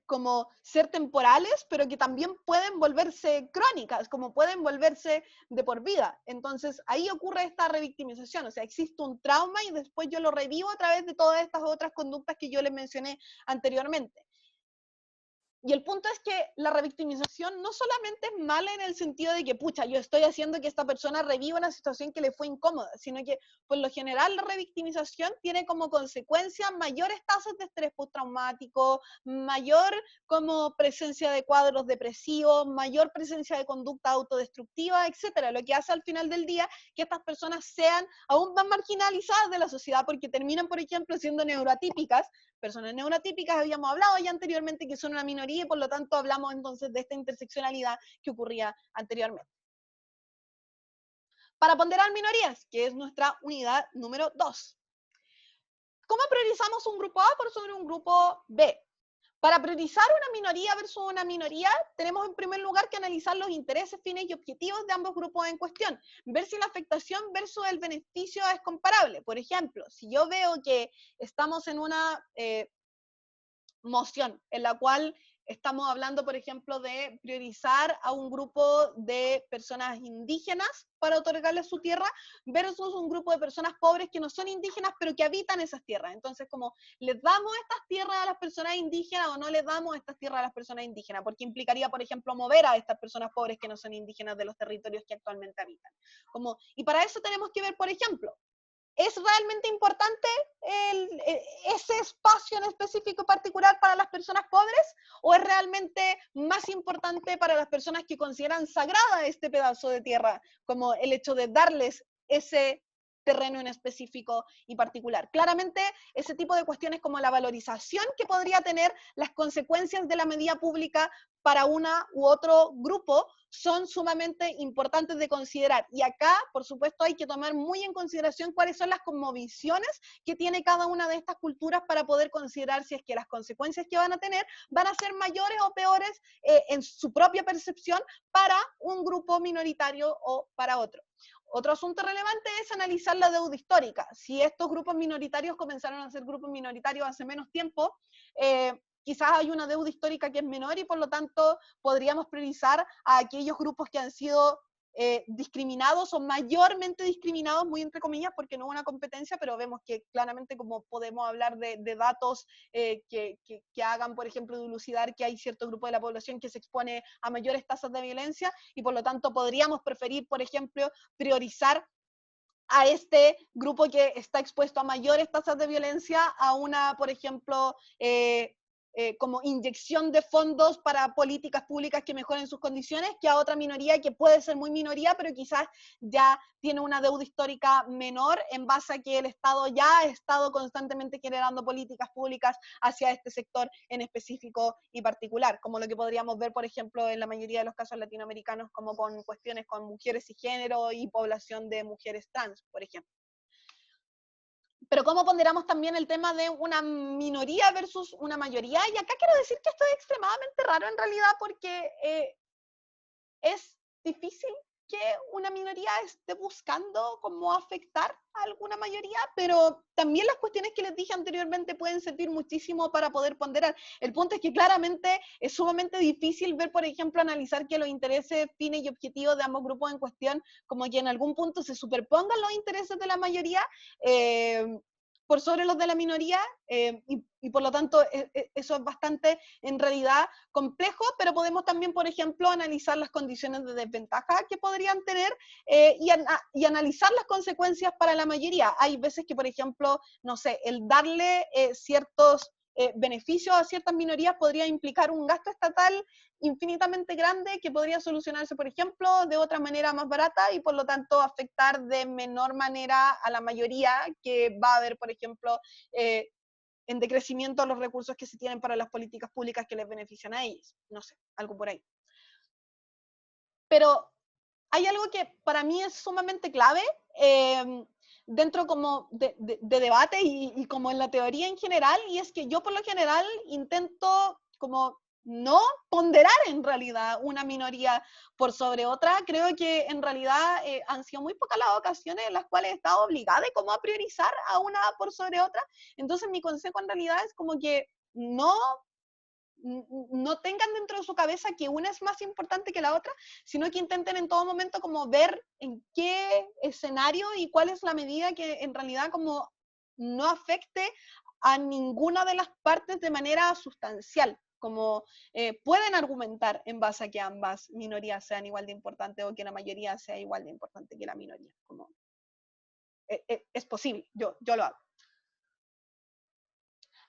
como ser temporales, pero que también pueden volverse crónicas, como pueden volverse de por vida. Entonces, ahí ocurre esta revictimización, o sea, existe un trauma y después yo lo revivo a través de todas estas otras conductas que yo les mencioné anteriormente. Y el punto es que la revictimización no solamente es mala en el sentido de que, pucha, yo estoy haciendo que esta persona reviva una situación que le fue incómoda, sino que, por lo general, la revictimización tiene como consecuencia mayores tasas de estrés postraumático, mayor como presencia de cuadros depresivos, mayor presencia de conducta autodestructiva, etcétera, lo que hace al final del día que estas personas sean aún más marginalizadas de la sociedad porque terminan, por ejemplo, siendo neuroatípicas. Personas neurotípicas habíamos hablado ya anteriormente que son una minoría y por lo tanto hablamos entonces de esta interseccionalidad que ocurría anteriormente. Para ponderar minorías, que es nuestra unidad número 2. ¿Cómo priorizamos un grupo A por sobre un grupo B? Para priorizar una minoría versus una minoría, tenemos en primer lugar que analizar los intereses, fines y objetivos de ambos grupos en cuestión, ver si la afectación versus el beneficio es comparable. Por ejemplo, si yo veo que estamos en una moción en la cual estamos hablando, por ejemplo, de priorizar a un grupo de personas indígenas para otorgarles su tierra versus un grupo de personas pobres que no son indígenas pero que habitan esas tierras. Entonces, como les damos estas tierras a las personas indígenas o no les damos estas tierras a las personas indígenas, porque implicaría, por ejemplo, mover a estas personas pobres que no son indígenas de los territorios que actualmente habitan. Y para eso tenemos que ver, por ejemplo, ¿es realmente importante ese espacio en específico particular para las personas pobres? ¿O es realmente más importante para las personas que consideran sagrada este pedazo de tierra, como el hecho de darles ese terreno en específico y particular? Claramente, ese tipo de cuestiones como la valorización que podría tener las consecuencias de la medida pública para una u otro grupo son sumamente importantes de considerar. Y acá, por supuesto, hay que tomar muy en consideración cuáles son las cosmovisiones que tiene cada una de estas culturas para poder considerar si es que las consecuencias que van a tener van a ser mayores o peores en su propia percepción para un grupo minoritario o para otro. Otro asunto relevante es analizar la deuda histórica. Si estos grupos minoritarios comenzaron a ser grupos minoritarios hace menos tiempo, quizás hay una deuda histórica que es menor y por lo tanto podríamos priorizar a aquellos grupos que han sido discriminados o mayormente discriminados, muy entre comillas, porque no hubo una competencia, pero vemos que claramente como podemos hablar de datos que hagan, por ejemplo, dilucidar que hay cierto grupo de la población que se expone a mayores tasas de violencia y por lo tanto podríamos preferir, por ejemplo, priorizar a este grupo que está expuesto a mayores tasas de violencia, a una, por ejemplo, como inyección de fondos para políticas públicas que mejoren sus condiciones, que a otra minoría que puede ser muy minoría, pero quizás ya tiene una deuda histórica menor en base a que el Estado ya ha estado constantemente generando políticas públicas hacia este sector en específico y particular, como lo que podríamos ver, por ejemplo, en la mayoría de los casos latinoamericanos, como con cuestiones con mujeres y género y población de mujeres trans, por ejemplo. Pero ¿cómo ponderamos también el tema de una minoría versus una mayoría? Y acá quiero decir que esto es extremadamente raro en realidad porque es difícil que una minoría esté buscando cómo afectar a alguna mayoría, pero también las cuestiones que les dije anteriormente pueden servir muchísimo para poder ponderar. El punto es que claramente es sumamente difícil ver, por ejemplo, analizar que los intereses, fines y objetivos de ambos grupos en cuestión, como que en algún punto se superpongan los intereses de la mayoría, por sobre los de la minoría, y por lo tanto eso es bastante en realidad complejo, pero podemos también, por ejemplo, analizar las condiciones de desventaja que podrían tener y analizar las consecuencias para la mayoría. Hay veces que, por ejemplo, no sé, el darle ciertos beneficios a ciertas minorías podría implicar un gasto estatal infinitamente grande que podría solucionarse, por ejemplo, de otra manera más barata y por lo tanto afectar de menor manera a la mayoría que va a haber, por ejemplo, en decrecimiento los recursos que se tienen para las políticas públicas que les benefician a ellos. No sé, algo por ahí. Pero hay algo que para mí es sumamente clave dentro como de debate y como en la teoría en general, y es que yo por lo general intento como no ponderar en realidad una minoría por sobre otra. Creo que en realidad han sido muy pocas las ocasiones en las cuales he estado obligada como a priorizar a una por sobre otra. Entonces mi consejo en realidad es como que no tengan dentro de su cabeza que una es más importante que la otra, sino que intenten en todo momento como ver en qué escenario y cuál es la medida que en realidad como no afecte a ninguna de las partes de manera sustancial. como pueden argumentar en base a que ambas minorías sean igual de importantes o que la mayoría sea igual de importante que la minoría. Como, es posible, yo lo hago.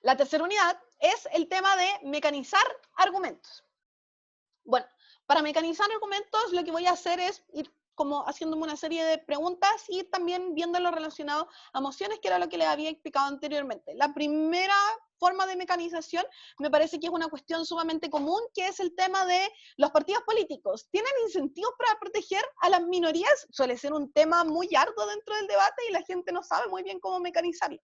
La tercera unidad es el tema de mecanizar argumentos. Bueno, para mecanizar argumentos lo que voy a hacer es ir como haciéndome una serie de preguntas y también viéndolo relacionado a emociones, que era lo que les había explicado anteriormente. La primera forma de mecanización me parece que es una cuestión sumamente común, que es el tema de los partidos políticos. ¿Tienen incentivos para proteger a las minorías? Suele ser un tema muy arduo dentro del debate y la gente no sabe muy bien cómo mecanizarlo.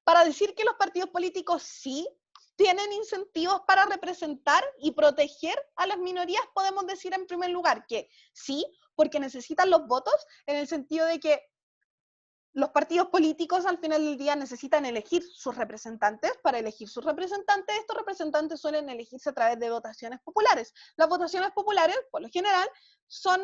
Para decir que los partidos políticos sí tienen incentivos para representar y proteger a las minorías, podemos decir en primer lugar que sí, porque necesitan los votos, en el sentido de que los partidos políticos al final del día necesitan elegir sus representantes. Para elegir sus representantes, estos representantes suelen elegirse a través de votaciones populares. Las votaciones populares, por lo general, son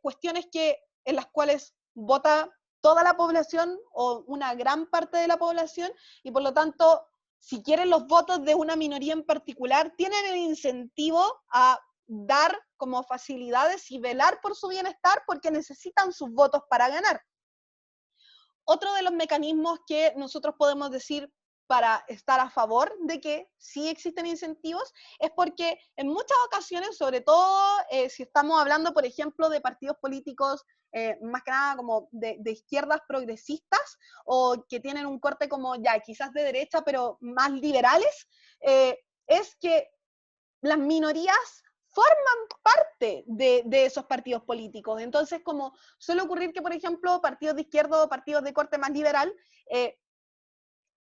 cuestiones en las cuales vota toda la población o una gran parte de la población, y por lo tanto, si quieren los votos de una minoría en particular, tienen el incentivo a dar como facilidades y velar por su bienestar porque necesitan sus votos para ganar. Otro de los mecanismos que nosotros podemos decir para estar a favor de que sí existen incentivos es porque en muchas ocasiones, sobre todo si estamos hablando, por ejemplo, de partidos políticos más que nada como de izquierdas progresistas o que tienen un corte como ya quizás de derecha, pero más liberales, es que las minorías forman parte de esos partidos políticos. Entonces, como suele ocurrir que, por ejemplo, partidos de izquierda o partidos de corte más liberal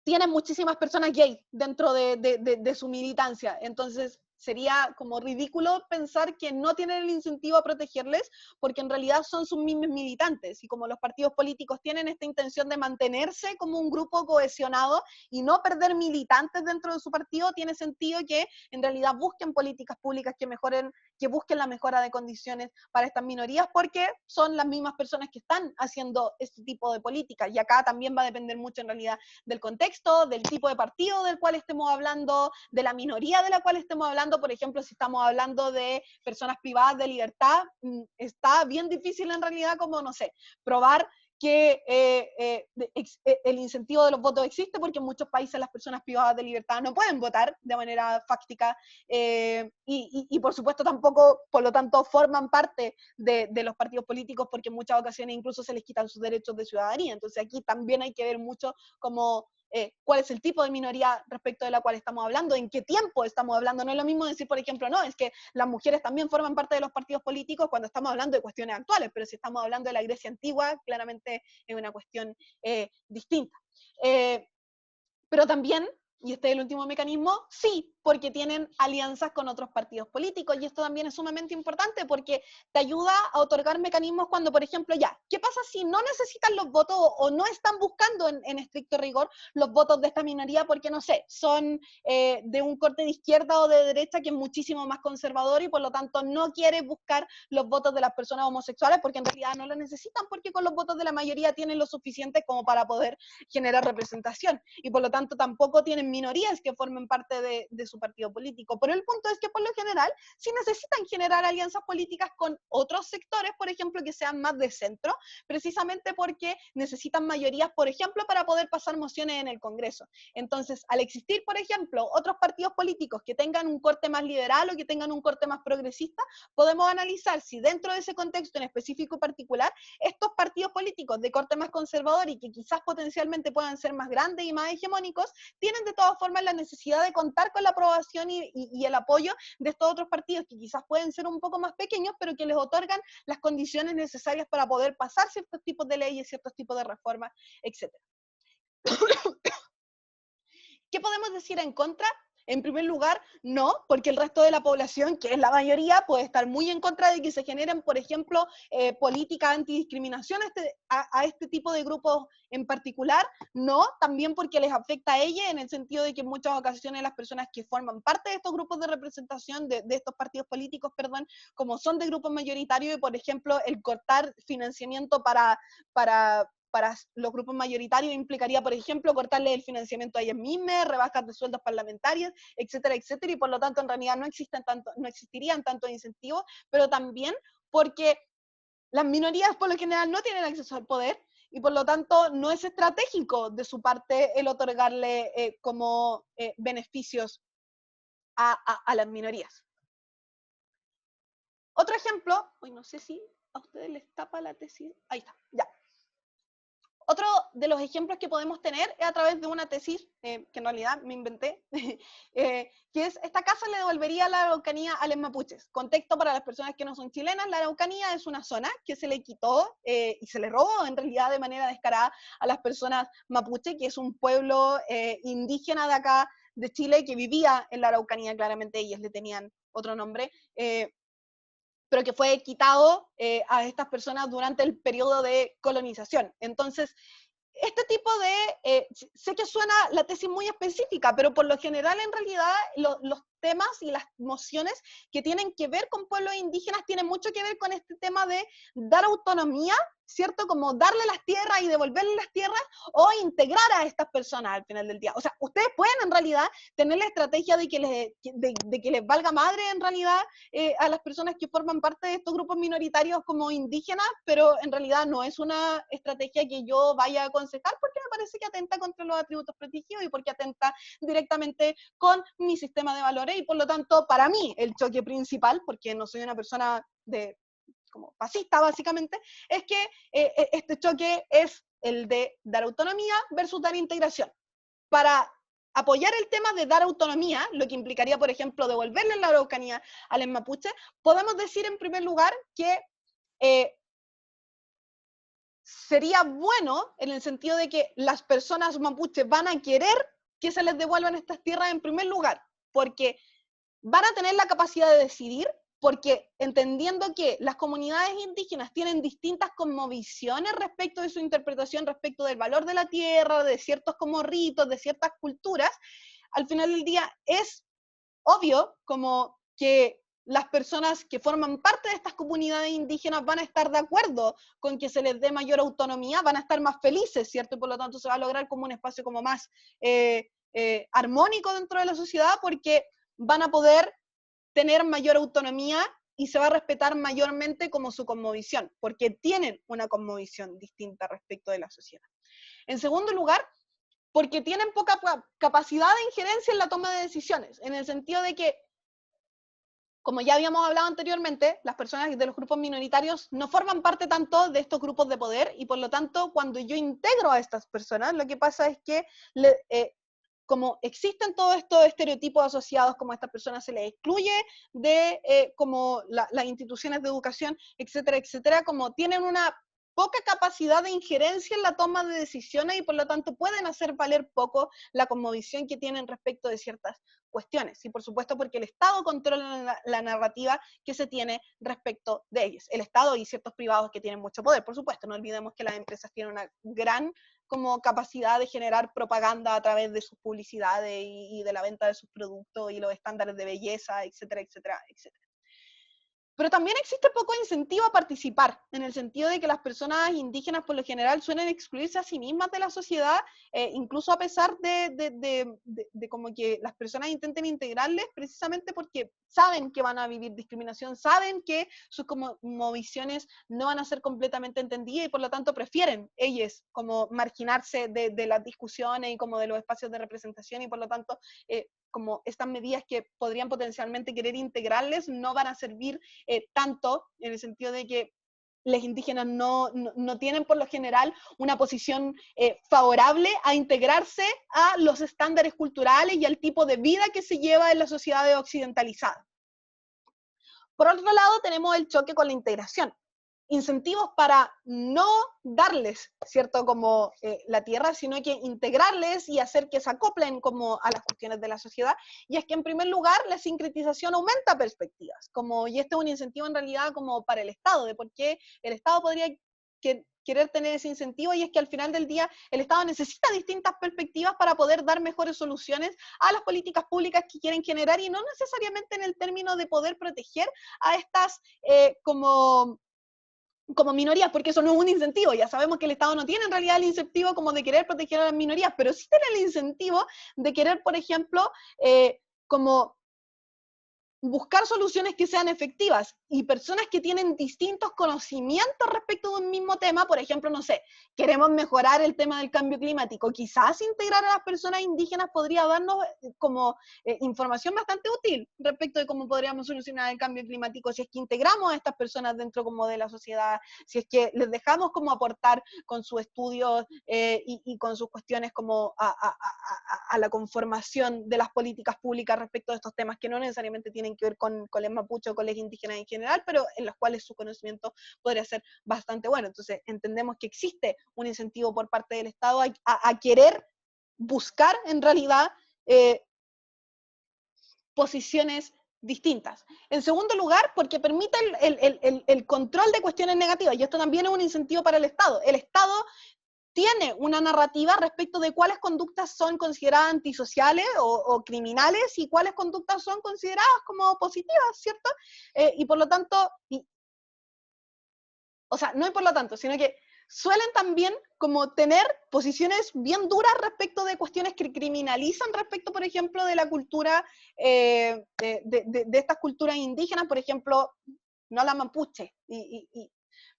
tienen muchísimas personas gay dentro de su militancia. Entonces, sería como ridículo pensar que no tienen el incentivo a protegerles, porque en realidad son sus mismos militantes. Y como los partidos políticos tienen esta intención de mantenerse como un grupo cohesionado y no perder militantes dentro de su partido, tiene sentido que en realidad busquen políticas públicas que mejoren, que busquen la mejora de condiciones para estas minorías, porque son las mismas personas que están haciendo este tipo de políticas. Y acá también va a depender mucho en realidad del contexto, del tipo de partido del cual estemos hablando, de la minoría de la cual estemos hablando. Por ejemplo, si estamos hablando de personas privadas de libertad, está bien difícil en realidad como, no sé, probar que el incentivo de los votos existe, porque en muchos países las personas privadas de libertad no pueden votar de manera fáctica y por supuesto tampoco, por lo tanto, forman parte de los partidos políticos, porque en muchas ocasiones incluso se les quitan sus derechos de ciudadanía. Entonces aquí también hay que ver mucho como cuál es el tipo de minoría respecto de la cual estamos hablando, en qué tiempo estamos hablando. No es lo mismo decir, por ejemplo, no, es que las mujeres también forman parte de los partidos políticos cuando estamos hablando de cuestiones actuales, pero si estamos hablando de la Grecia antigua, claramente es una cuestión distinta. Pero también, y este es el último mecanismo, sí, porque tienen alianzas con otros partidos políticos, y esto también es sumamente importante porque te ayuda a otorgar mecanismos cuando, por ejemplo, ya, ¿qué pasa si no necesitan los votos o no están buscando en estricto rigor los votos de esta minoría porque, no sé, son de un corte de izquierda o de derecha que es muchísimo más conservador y por lo tanto no quiere buscar los votos de las personas homosexuales porque en realidad no lo necesitan, porque con los votos de la mayoría tienen lo suficiente como para poder generar representación, y por lo tanto tampoco tienen minorías que formen parte de su partido político. Pero el punto es que por lo general sí necesitan generar alianzas políticas con otros sectores, por ejemplo, que sean más de centro, precisamente porque necesitan mayorías, por ejemplo, para poder pasar mociones en el Congreso. Entonces, al existir, por ejemplo, otros partidos políticos que tengan un corte más liberal o que tengan un corte más progresista, podemos analizar si dentro de ese contexto en específico particular, estos partidos políticos de corte más conservador y que quizás potencialmente puedan ser más grandes y más hegemónicos, tienen de todas formas la necesidad de contar con la aprobación y el apoyo de estos otros partidos que quizás pueden ser un poco más pequeños, pero que les otorgan las condiciones necesarias para poder pasar ciertos tipos de leyes, ciertos tipos de reformas, etc. ¿Qué podemos decir en contra? En primer lugar, no, porque el resto de la población, que es la mayoría, puede estar muy en contra de que se generen, por ejemplo, políticas antidiscriminación a este tipo de grupos en particular. No, también porque les afecta a ellos, en el sentido de que en muchas ocasiones las personas que forman parte de estos grupos de representación, de estos partidos políticos, perdón, como son de grupos mayoritarios, y por ejemplo, el cortar financiamiento para para los grupos mayoritarios implicaría, por ejemplo, cortarle el financiamiento a ellas mismas, rebajas de sueldos parlamentarios, etcétera, etcétera, y por lo tanto en realidad no existirían tantos incentivos, pero también porque las minorías por lo general no tienen acceso al poder y por lo tanto no es estratégico de su parte el otorgarle como beneficios a las minorías. Otro ejemplo, hoy no sé si a ustedes les tapa la tesis, ahí está, ya. Otro de los ejemplos que podemos tener es a través de una tesis que en realidad me inventé, que es, esta casa le devolvería la Araucanía a los mapuches. Contexto para las personas que no son chilenas, la Araucanía es una zona que se le quitó y se le robó en realidad de manera descarada a las personas mapuche, que es un pueblo indígena de acá, de Chile, que vivía en la Araucanía, claramente ellos le tenían otro nombre, pero que fue quitado a estas personas durante el periodo de colonización. Entonces, este tipo de, sé que suena la tesis muy específica, pero por lo general en realidad los temas y las mociones que tienen que ver con pueblos indígenas tienen mucho que ver con este tema de dar autonomía, ¿cierto? Como darle las tierras y devolverle las tierras o integrar a estas personas al final del día. O sea, ustedes pueden en realidad tener la estrategia de que les valga madre en realidad a las personas que forman parte de estos grupos minoritarios como indígenas, pero en realidad no es una estrategia que yo vaya a aconsejar porque me parece que atenta contra los atributos protegidos y porque atenta directamente con mi sistema de valores y por lo tanto para mí el choque principal, porque no soy una persona como fascista básicamente, es que este choque es el de dar autonomía versus dar integración. Para apoyar el tema de dar autonomía, lo que implicaría, por ejemplo, devolverle la Araucanía a los mapuches, podemos decir en primer lugar que sería bueno en el sentido de que las personas mapuches van a querer que se les devuelvan estas tierras en primer lugar, porque van a tener la capacidad de decidir, porque entendiendo que las comunidades indígenas tienen distintas cosmovisiones respecto de su interpretación, respecto del valor de la tierra, de ciertos como ritos, de ciertas culturas, al final del día es obvio como que las personas que forman parte de estas comunidades indígenas van a estar de acuerdo con que se les dé mayor autonomía, van a estar más felices, ¿cierto? Y por lo tanto se va a lograr como un espacio como más armónico dentro de la sociedad porque van a poder tener mayor autonomía y se va a respetar mayormente como su cosmovisión, porque tienen una cosmovisión distinta respecto de la sociedad. En segundo lugar, porque tienen poca capacidad de injerencia en la toma de decisiones, en el sentido de que, como ya habíamos hablado anteriormente, las personas de los grupos minoritarios no forman parte tanto de estos grupos de poder y por lo tanto cuando yo integro a estas personas, lo que pasa es que como existen todos estos estereotipos asociados, como a estas personas se les excluye de como las instituciones de educación, etcétera, etcétera, como tienen una poca capacidad de injerencia en la toma de decisiones y por lo tanto pueden hacer valer poco la cosmovisión que tienen respecto de ciertas cuestiones. Y por supuesto porque el Estado controla la narrativa que se tiene respecto de ellos. El Estado y ciertos privados que tienen mucho poder, por supuesto. No olvidemos que las empresas tienen una gran como capacidad de generar propaganda a través de sus publicidades y de la venta de sus productos y los estándares de belleza, etcétera, etcétera, etcétera. Pero también existe poco incentivo a participar, en el sentido de que las personas indígenas por lo general suelen excluirse a sí mismas de la sociedad, incluso a pesar de como que las personas intenten integrarles, precisamente porque saben que van a vivir discriminación, saben que sus como visiones no van a ser completamente entendidas y por lo tanto prefieren ellos como marginarse de las discusiones y como de los espacios de representación y por lo tanto como estas medidas que podrían potencialmente querer integrarles no van a servir tanto en el sentido de que los indígenas no tienen por lo general una posición favorable a integrarse a los estándares culturales y al tipo de vida que se lleva en las sociedades occidentalizadas. Por otro lado, tenemos el choque con la integración. Incentivos para no darles, ¿cierto?, como la tierra, sino que integrarles y hacer que se acoplen como a las cuestiones de la sociedad. Y es que en primer lugar la sincretización aumenta perspectivas, y este es un incentivo en realidad como para el Estado, de por qué el Estado podría querer tener ese incentivo, y es que al final del día el Estado necesita distintas perspectivas para poder dar mejores soluciones a las políticas públicas que quieren generar, y no necesariamente en el término de poder proteger a estas como como minorías, porque eso no es un incentivo. Ya sabemos que el Estado no tiene en realidad el incentivo como de querer proteger a las minorías, pero sí tiene el incentivo de querer, por ejemplo, como buscar soluciones que sean efectivas, y personas que tienen distintos conocimientos respecto de un mismo tema. Por ejemplo, no sé, queremos mejorar el tema del cambio climático, quizás integrar a las personas indígenas podría darnos como información bastante útil respecto de cómo podríamos solucionar el cambio climático, si es que integramos a estas personas dentro como de la sociedad, si es que les dejamos como aportar con sus estudios y con sus cuestiones como a la conformación de las políticas públicas respecto de estos temas que no necesariamente tienen que ver con los mapuches o con los indígenas en general, pero en los cuales su conocimiento podría ser bastante bueno. Entonces entendemos que existe un incentivo por parte del Estado a querer buscar en realidad posiciones distintas. En segundo lugar, porque permite el control de cuestiones negativas, y esto también es un incentivo para el Estado. El Estado tiene una narrativa respecto de cuáles conductas son consideradas antisociales o criminales y cuáles conductas son consideradas como positivas, ¿cierto? Y por lo tanto, o sea, no y por lo tanto, sino que suelen también como tener posiciones bien duras respecto de cuestiones que criminalizan respecto, por ejemplo, de la cultura, de estas culturas indígenas, por ejemplo, no la mapuche,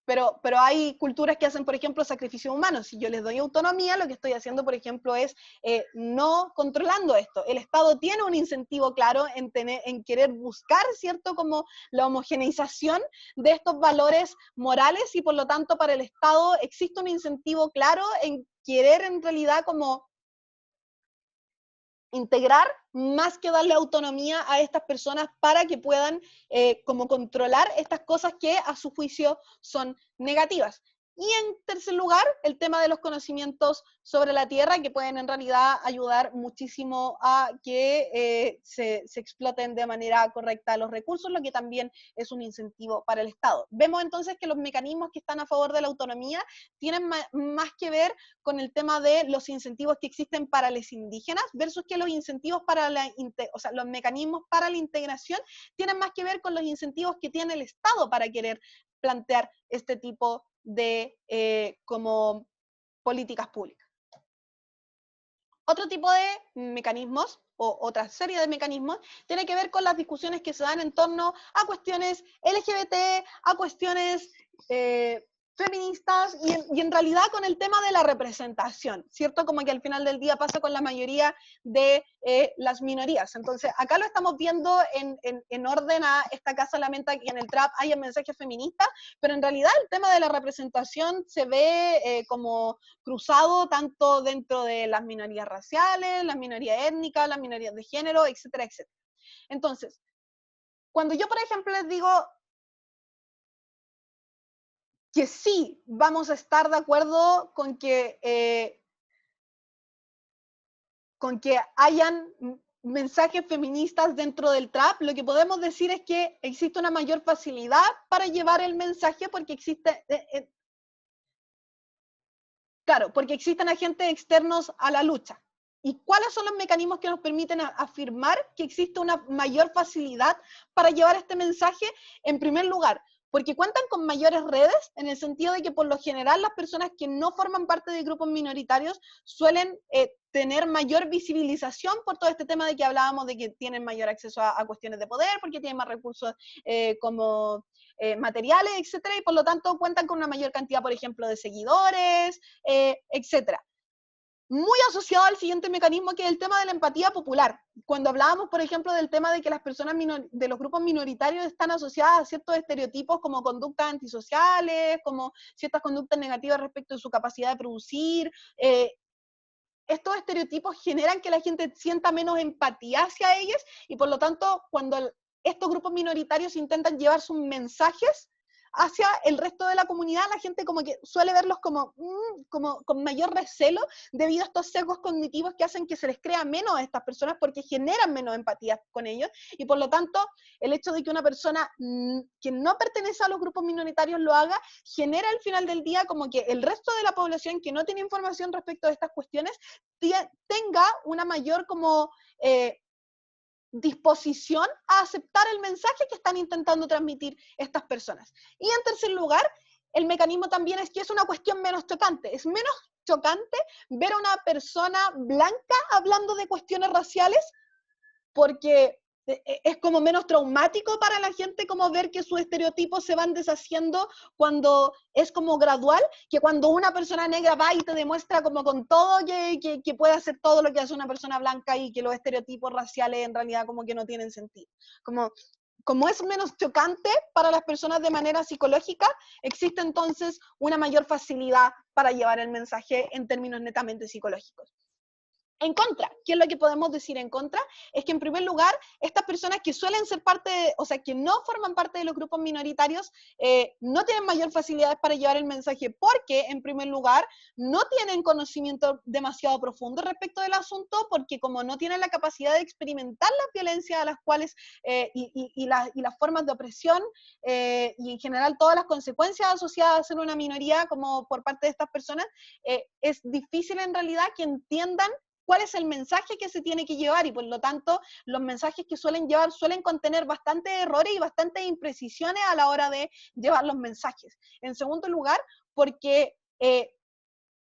pero hay culturas que hacen, por ejemplo, sacrificios humanos. Si yo les doy autonomía, lo que estoy haciendo, por ejemplo, es no controlando esto. El Estado tiene un incentivo claro en querer buscar, ¿cierto?, como la homogeneización de estos valores morales, y por lo tanto para el Estado existe un incentivo claro en querer en realidad como integrar más que darle autonomía a estas personas para que puedan como controlar estas cosas que a su juicio son negativas. Y en tercer lugar, el tema de los conocimientos sobre la tierra, que pueden en realidad ayudar muchísimo a que se exploten de manera correcta los recursos, lo que también es un incentivo para el Estado. Vemos entonces que los mecanismos que están a favor de la autonomía tienen más que ver con el tema de los incentivos que existen para los indígenas versus que los incentivos para o sea, los mecanismos para la integración tienen más que ver con los incentivos que tiene el Estado para querer plantear este tipo de como políticas públicas. Otro tipo de mecanismos o otra serie de mecanismos tiene que ver con las discusiones que se dan en torno a cuestiones LGBT, a cuestiones feministas y en realidad con el tema de la representación, ¿cierto? Como que al final del día pasa con la mayoría de las minorías. Entonces, acá lo estamos viendo en orden a esta casa lamenta que en el trap haya mensajes feministas, pero en realidad el tema de la representación se ve como cruzado tanto dentro de las minorías raciales, las minorías étnicas, las minorías de género, etcétera, etcétera. Entonces, cuando yo, por ejemplo, les digo que sí vamos a estar de acuerdo con que hayan mensajes feministas dentro del trap, lo que podemos decir es que existe una mayor facilidad para llevar el mensaje porque existe, claro, porque existen agentes externos a la lucha. ¿Y cuáles son los mecanismos que nos permiten afirmar que existe una mayor facilidad para llevar este mensaje? En primer lugar, porque cuentan con mayores redes, en el sentido de que por lo general las personas que no forman parte de grupos minoritarios suelen tener mayor visibilización por todo este tema de que hablábamos de que tienen mayor acceso a cuestiones de poder, porque tienen más recursos como materiales, etcétera, y por lo tanto cuentan con una mayor cantidad, por ejemplo, de seguidores, etcétera. Muy asociado al siguiente mecanismo, que es el tema de la empatía popular. Cuando hablábamos, por ejemplo, del tema de que las personas de los grupos minoritarios están asociadas a ciertos estereotipos como conductas antisociales, como ciertas conductas negativas respecto de su capacidad de producir, estos estereotipos generan que la gente sienta menos empatía hacia ellos, y por lo tanto, cuando estos grupos minoritarios intentan llevar sus mensajes hacia el resto de la comunidad, la gente como que suele verlos como con mayor recelo debido a estos sesgos cognitivos que hacen que se les crea menos a estas personas porque generan menos empatía con ellos, y por lo tanto el hecho de que una persona que no pertenece a los grupos minoritarios lo haga, genera al final del día como que el resto de la población que no tiene información respecto a estas cuestiones tenga una mayor como disposición a aceptar el mensaje que están intentando transmitir estas personas. Y en tercer lugar, el mecanismo también es que es una cuestión menos chocante. Es menos chocante ver a una persona blanca hablando de cuestiones raciales porque es como menos traumático para la gente como ver que sus estereotipos se van deshaciendo cuando es como gradual, que cuando una persona negra va y te demuestra como con todo que puede hacer todo lo que hace una persona blanca y que los estereotipos raciales en realidad como que no tienen sentido. Como es menos chocante para las personas de manera psicológica, existe entonces una mayor facilidad para llevar el mensaje en términos netamente psicológicos. En contra, ¿qué es lo que podemos decir en contra? Es que en primer lugar, estas personas que suelen ser o sea, que no forman parte de los grupos minoritarios, no tienen mayor facilidad para llevar el mensaje porque, en primer lugar, no tienen conocimiento demasiado profundo respecto del asunto, porque como no tienen la capacidad de experimentar las violencias a las cuales, y las formas de opresión, y en general todas las consecuencias asociadas a ser una minoría como por parte de estas personas, es difícil en realidad que entiendan cuál es el mensaje que se tiene que llevar y por lo tanto los mensajes que suelen llevar suelen contener bastantes errores y bastantes imprecisiones a la hora de llevar los mensajes. En segundo lugar, porque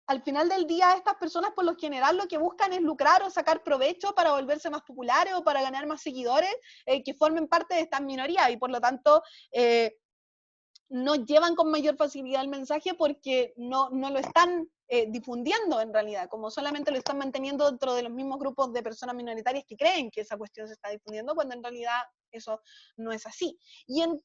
al final del día estas personas por lo general lo que buscan es lucrar o sacar provecho para volverse más populares o para ganar más seguidores que formen parte de estas minorías y por lo tanto no llevan con mayor facilidad el mensaje porque no lo están difundiendo en realidad, como solamente lo están manteniendo dentro de los mismos grupos de personas minoritarias que creen que esa cuestión se está difundiendo, cuando en realidad eso no es así. Y en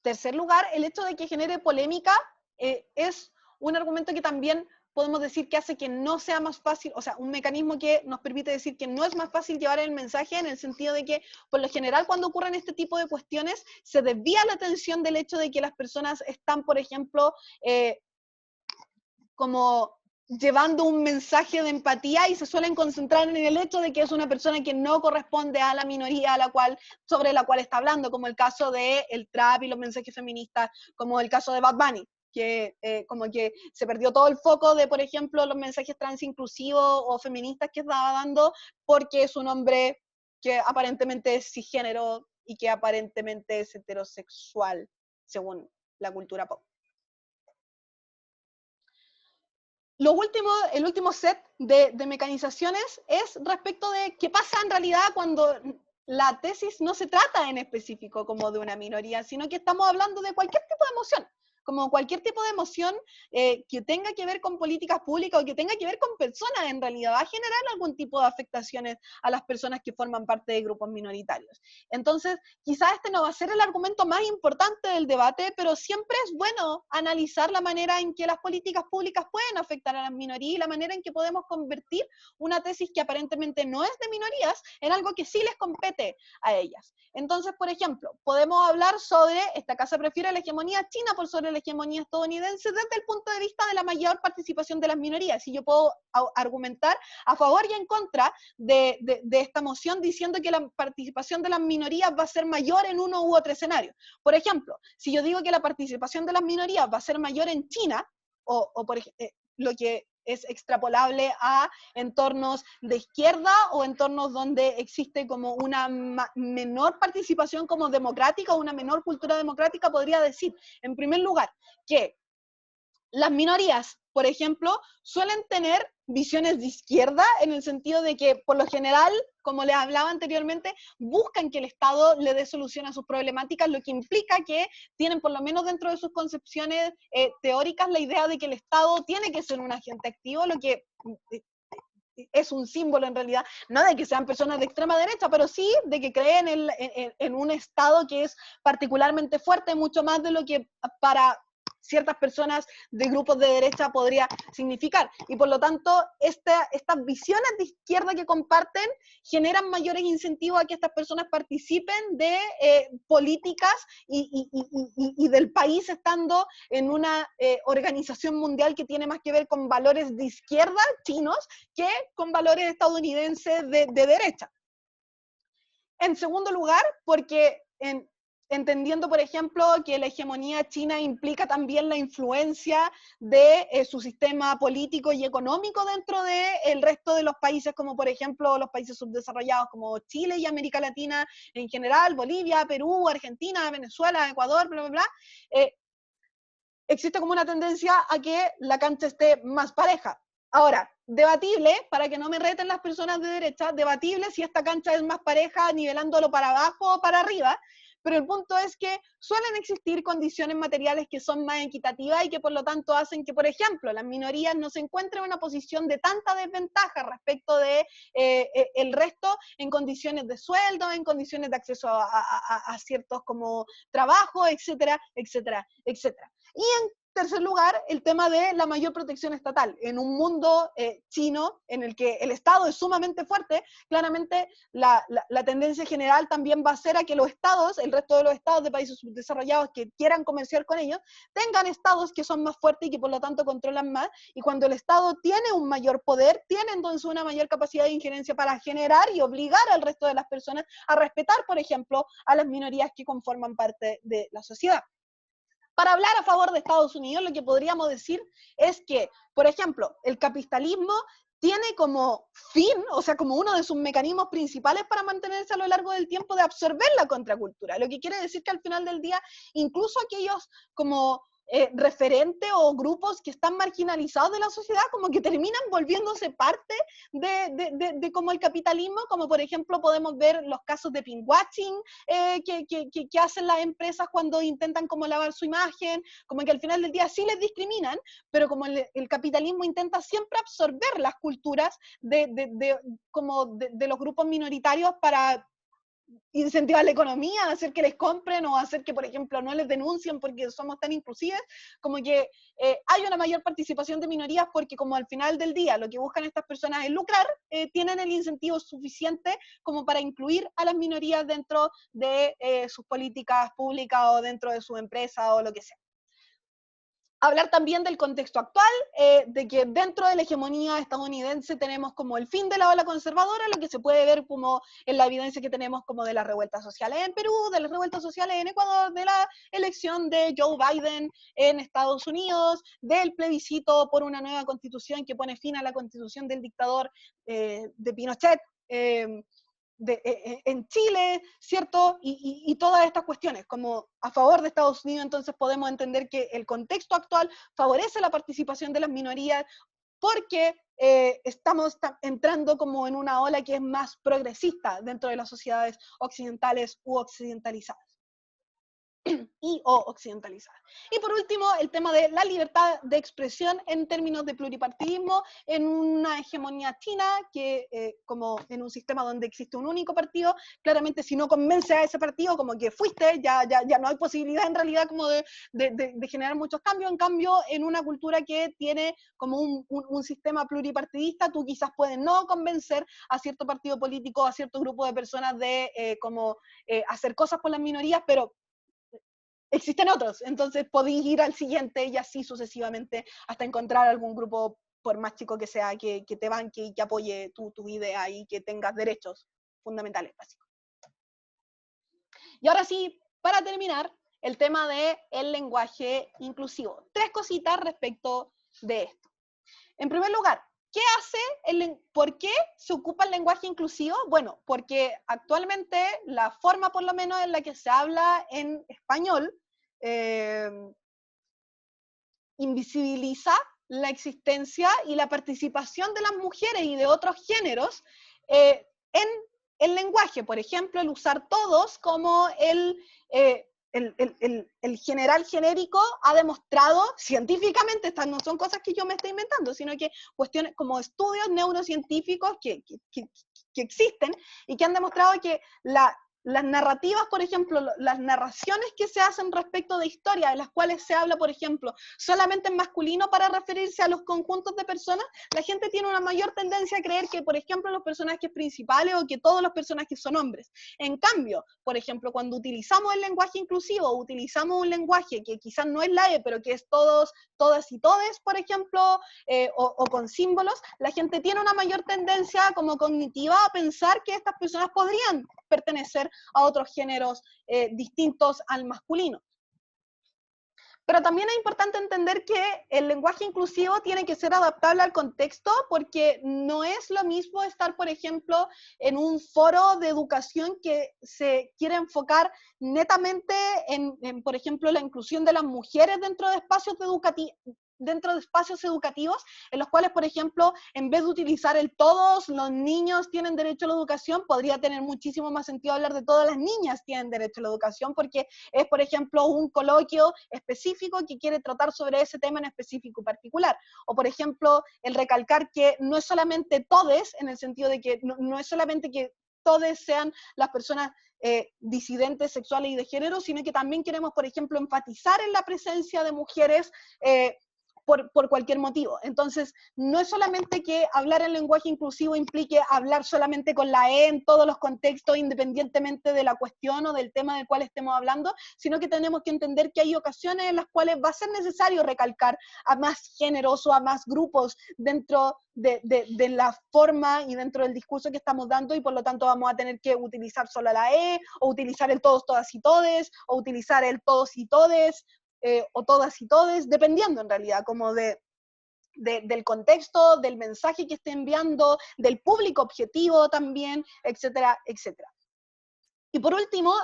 tercer lugar, el hecho de que genere polémica es un argumento que también podemos decir que hace que no sea más fácil, o sea, un mecanismo que nos permite decir que no es más fácil llevar el mensaje en el sentido de que, por lo general, cuando ocurren este tipo de cuestiones, se desvía la atención del hecho de que las personas están, por ejemplo, como llevando un mensaje de empatía y se suelen concentrar en el hecho de que es una persona que no corresponde a la minoría sobre la cual está hablando, como el caso de el trap y los mensajes feministas, como el caso de Bad Bunny, que como que se perdió todo el foco de, por ejemplo, los mensajes trans inclusivos o feministas que estaba dando porque es un hombre que aparentemente es cisgénero y que aparentemente es heterosexual, según la cultura pop. El último set de mecanizaciones es respecto de qué pasa en realidad cuando la tesis no se trata en específico como de una minoría, sino que estamos hablando de cualquier tipo de emoción, como cualquier tipo de emoción que tenga que ver con políticas públicas o que tenga que ver con personas en realidad, va a generar algún tipo de afectaciones a las personas que forman parte de grupos minoritarios. Entonces, quizás este no va a ser el argumento más importante del debate, pero siempre es bueno analizar la manera en que las políticas públicas pueden afectar a las minorías y la manera en que podemos convertir una tesis que aparentemente no es de minorías en algo que sí les compete a ellas. Entonces, por ejemplo, podemos hablar sobre, esta casa prefiere la hegemonía china por sobre la hegemonía estadounidense desde el punto de vista de la mayor participación de las minorías. Y yo puedo argumentar a favor y en contra de esta moción diciendo que la participación de las minorías va a ser mayor en uno u otro escenario. Por ejemplo, si yo digo que la participación de las minorías va a ser mayor en China, o por ejemplo, lo que es extrapolable a entornos de izquierda o entornos donde existe como una menor participación como democrática o una menor cultura democrática, podría decir, en primer lugar, que las minorías, por ejemplo, suelen tener visiones de izquierda en el sentido de que, por lo general, como les hablaba anteriormente, buscan que el Estado le dé solución a sus problemáticas, lo que implica que tienen, por lo menos dentro de sus concepciones teóricas, la idea de que el Estado tiene que ser un agente activo, lo que es un símbolo en realidad, no de que sean personas de extrema derecha, pero sí de que creen en un Estado que es particularmente fuerte, mucho más de lo que para ciertas personas de grupos de derecha podría significar. Y por lo tanto, estas visiones de izquierda que comparten generan mayores incentivos a que estas personas participen de políticas y del país estando en una organización mundial que tiene más que ver con valores de izquierda chinos que con valores estadounidenses de derecha. En segundo lugar, porque entendiendo, por ejemplo, que la hegemonía china implica también la influencia de su sistema político y económico dentro del resto de los países, como por ejemplo los países subdesarrollados como Chile y América Latina en general, Bolivia, Perú, Argentina, Venezuela, Ecuador, bla, bla, bla. existe como una tendencia a que la cancha esté más pareja. Ahora, debatible, para que no me reten las personas de derecha, debatible si esta cancha es más pareja nivelándolo para abajo o para arriba, pero el punto es que suelen existir condiciones materiales que son más equitativas y que por lo tanto hacen que, por ejemplo, las minorías no se encuentren en una posición de tanta desventaja respecto de el resto en condiciones de sueldo, en condiciones de acceso a ciertos como trabajos, etcétera, etcétera, etcétera. Y en tercer lugar, el tema de la mayor protección estatal. En un mundo chino en el que el Estado es sumamente fuerte, claramente la tendencia general también va a ser a que los estados, el resto de los estados de países subdesarrollados que quieran comerciar con ellos, tengan estados que son más fuertes y que por lo tanto controlan más, y cuando el Estado tiene un mayor poder, tiene entonces una mayor capacidad de injerencia para generar y obligar al resto de las personas a respetar, por ejemplo, a las minorías que conforman parte de la sociedad. Para hablar a favor de Estados Unidos, lo que podríamos decir es que, por ejemplo, el capitalismo tiene como fin, o sea, como uno de sus mecanismos principales para mantenerse a lo largo del tiempo, de absorber la contracultura. Lo que quiere decir que al final del día, incluso aquellos como referentes o grupos que están marginalizados de la sociedad, como que terminan volviéndose parte de como el capitalismo, como por ejemplo podemos ver los casos de pinkwashing que hacen las empresas cuando intentan como lavar su imagen, como que al final del día sí les discriminan, pero como el capitalismo intenta siempre absorber las culturas de los grupos minoritarios para incentivar la economía, hacer que les compren o hacer que, por ejemplo, no les denuncien porque somos tan inclusivos, como que hay una mayor participación de minorías porque como al final del día lo que buscan estas personas es lucrar, tienen el incentivo suficiente como para incluir a las minorías dentro de sus políticas públicas o dentro de su empresa o lo que sea. Hablar también del contexto actual, de que dentro de la hegemonía estadounidense tenemos como el fin de la ola conservadora, lo que se puede ver como en la evidencia que tenemos como de las revueltas sociales en Perú, de las revueltas sociales en Ecuador, de la elección de Joe Biden en Estados Unidos, del plebiscito por una nueva constitución que pone fin a la constitución del dictador de Pinochet, en Chile, ¿cierto? Y todas estas cuestiones, como a favor de Estados Unidos, entonces podemos entender que el contexto actual favorece la participación de las minorías porque estamos entrando como en una ola que es más progresista dentro de las sociedades occidentales u occidentalizadas. O occidentalizada. Y por último, el tema de la libertad de expresión en términos de pluripartidismo en una hegemonía china que como en un sistema donde existe un único partido, claramente si no convence a ese partido, como que fuiste, ya no hay posibilidad en realidad como de generar muchos cambios. En cambio, en una cultura que tiene como un sistema pluripartidista, tú quizás puedes no convencer a cierto partido político, a cierto grupo de personas de hacer cosas por las minorías, pero existen otros, entonces podéis ir al siguiente y así sucesivamente hasta encontrar algún grupo, por más chico que sea, que te banque y que apoye tu idea y que tengas derechos fundamentales básicos. Y ahora sí, para terminar, el tema del lenguaje inclusivo. 3 cositas respecto de esto. En primer lugar, ¿por qué se ocupa el lenguaje inclusivo? Bueno, porque actualmente la forma por lo menos en la que se habla en español invisibiliza la existencia y la participación de las mujeres y de otros géneros en el lenguaje. Por ejemplo, el usar todos como el general genérico ha demostrado científicamente, estas no son cosas que yo me estoy inventando, sino que cuestiones como estudios neurocientíficos que existen y que han demostrado que las narrativas, por ejemplo, las narraciones que se hacen respecto de historias, en las cuales se habla, por ejemplo, solamente en masculino para referirse a los conjuntos de personas, la gente tiene una mayor tendencia a creer que, por ejemplo, los personajes principales o que todos los personajes son hombres. En cambio, por ejemplo, cuando utilizamos el lenguaje inclusivo, utilizamos un lenguaje que quizás no es la pero que es todos, todas y todes, por ejemplo, o con símbolos, la gente tiene una mayor tendencia como cognitiva a pensar que estas personas podrían pertenecer a otros géneros distintos al masculino. Pero también es importante entender que el lenguaje inclusivo tiene que ser adaptable al contexto, porque no es lo mismo estar, por ejemplo, en un foro de educación que se quiere enfocar netamente en, por ejemplo, la inclusión de las mujeres dentro de espacios educativos, en los cuales, por ejemplo, en vez de utilizar el todos los niños tienen derecho a la educación, podría tener muchísimo más sentido hablar de todas las niñas tienen derecho a la educación, porque es, por ejemplo, un coloquio específico que quiere tratar sobre ese tema en específico particular. O, por ejemplo, el recalcar que no es solamente todes, en el sentido de que no es solamente que todes sean las personas disidentes sexuales y de género, sino que también queremos, por ejemplo, enfatizar en la presencia de mujeres por cualquier motivo. Entonces, no es solamente que hablar en lenguaje inclusivo implique hablar solamente con la E en todos los contextos, independientemente de la cuestión o del tema del cual estemos hablando, sino que tenemos que entender que hay ocasiones en las cuales va a ser necesario recalcar a más géneros o a más grupos dentro de la forma y dentro del discurso que estamos dando, y por lo tanto vamos a tener que utilizar solo la E, o utilizar el todos, todas y todes, o utilizar el todos y todes, o todas y todes, dependiendo en realidad como del contexto, del mensaje que esté enviando, del público objetivo también, etcétera, etcétera. Y por último,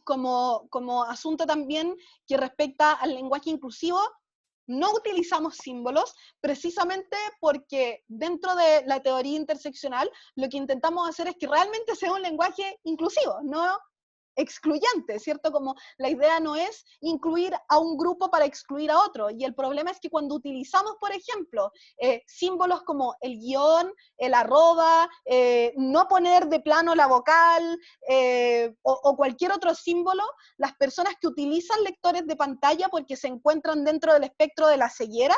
como asunto también que respecta al lenguaje inclusivo, no utilizamos símbolos precisamente porque dentro de la teoría interseccional lo que intentamos hacer es que realmente sea un lenguaje inclusivo, no excluyente, ¿cierto? Como la idea no es incluir a un grupo para excluir a otro, y el problema es que cuando utilizamos, por ejemplo, símbolos como el guión, el arroba, no poner de plano la vocal, o cualquier otro símbolo, las personas que utilizan lectores de pantalla porque se encuentran dentro del espectro de la ceguera,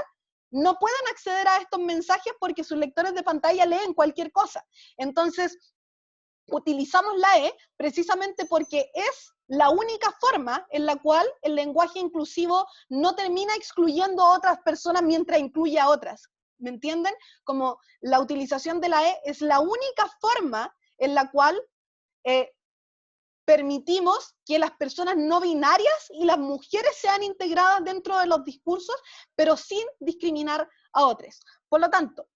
no pueden acceder a estos mensajes porque sus lectores de pantalla leen cualquier cosa. Entonces, utilizamos la E precisamente porque es la única forma en la cual el lenguaje inclusivo no termina excluyendo a otras personas mientras incluye a otras. ¿Me entienden? Como la utilización de la E es la única forma en la cual permitimos que las personas no binarias y las mujeres sean integradas dentro de los discursos, pero sin discriminar a otros. Por lo tanto,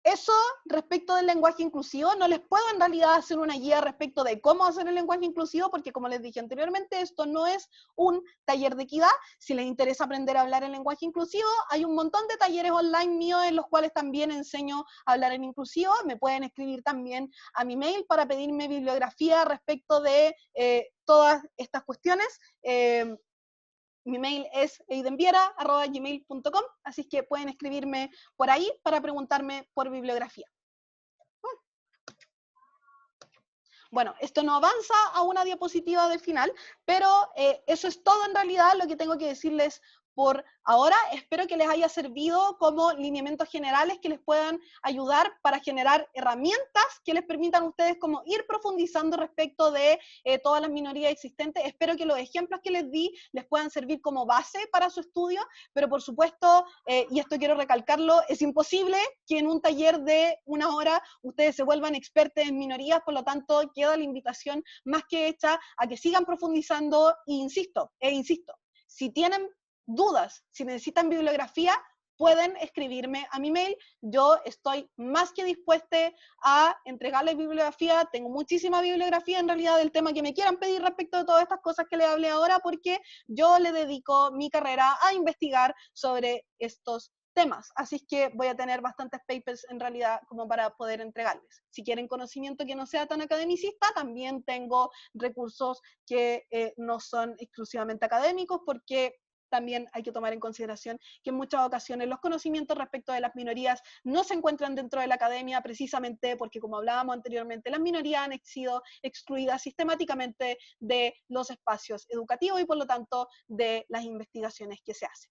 eso respecto del lenguaje inclusivo. No les puedo en realidad hacer una guía respecto de cómo hacer el lenguaje inclusivo, porque como les dije anteriormente, esto no es un taller de equidad. Si les interesa aprender a hablar en lenguaje inclusivo, hay un montón de talleres online míos en los cuales también enseño a hablar en inclusivo. Me pueden escribir también a mi mail para pedirme bibliografía respecto de todas estas cuestiones. Mi mail es eidenviera@gmail.com, así que pueden escribirme por ahí para preguntarme por bibliografía. Bueno, esto no avanza a una diapositiva del final, pero eso es todo en realidad lo que tengo que decirles por ahora. Espero que les haya servido como lineamientos generales que les puedan ayudar para generar herramientas que les permitan a ustedes como ir profundizando respecto de todas las minorías existentes. Espero que los ejemplos que les di les puedan servir como base para su estudio, pero por supuesto, y esto quiero recalcarlo, es imposible que en un taller de 1 hora ustedes se vuelvan expertos en minorías, por lo tanto queda la invitación más que hecha a que sigan profundizando, e insisto, si tienen dudas, si necesitan bibliografía, pueden escribirme a mi mail. Yo estoy más que dispuesta a entregarles bibliografía. Tengo muchísima bibliografía en realidad del tema que me quieran pedir respecto de todas estas cosas que les hablé ahora, porque yo le dedico mi carrera a investigar sobre estos temas. Así es que voy a tener bastantes papers en realidad como para poder entregarles. Si quieren conocimiento que no sea tan academicista, también tengo recursos que no son exclusivamente académicos, porque también hay que tomar en consideración que en muchas ocasiones los conocimientos respecto de las minorías no se encuentran dentro de la academia, precisamente porque, como hablábamos anteriormente, las minorías han sido excluidas sistemáticamente de los espacios educativos y por lo tanto de las investigaciones que se hacen.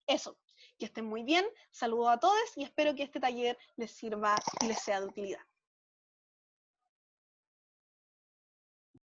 Eso, que estén muy bien, saludos a todos y espero que este taller les sirva y les sea de utilidad.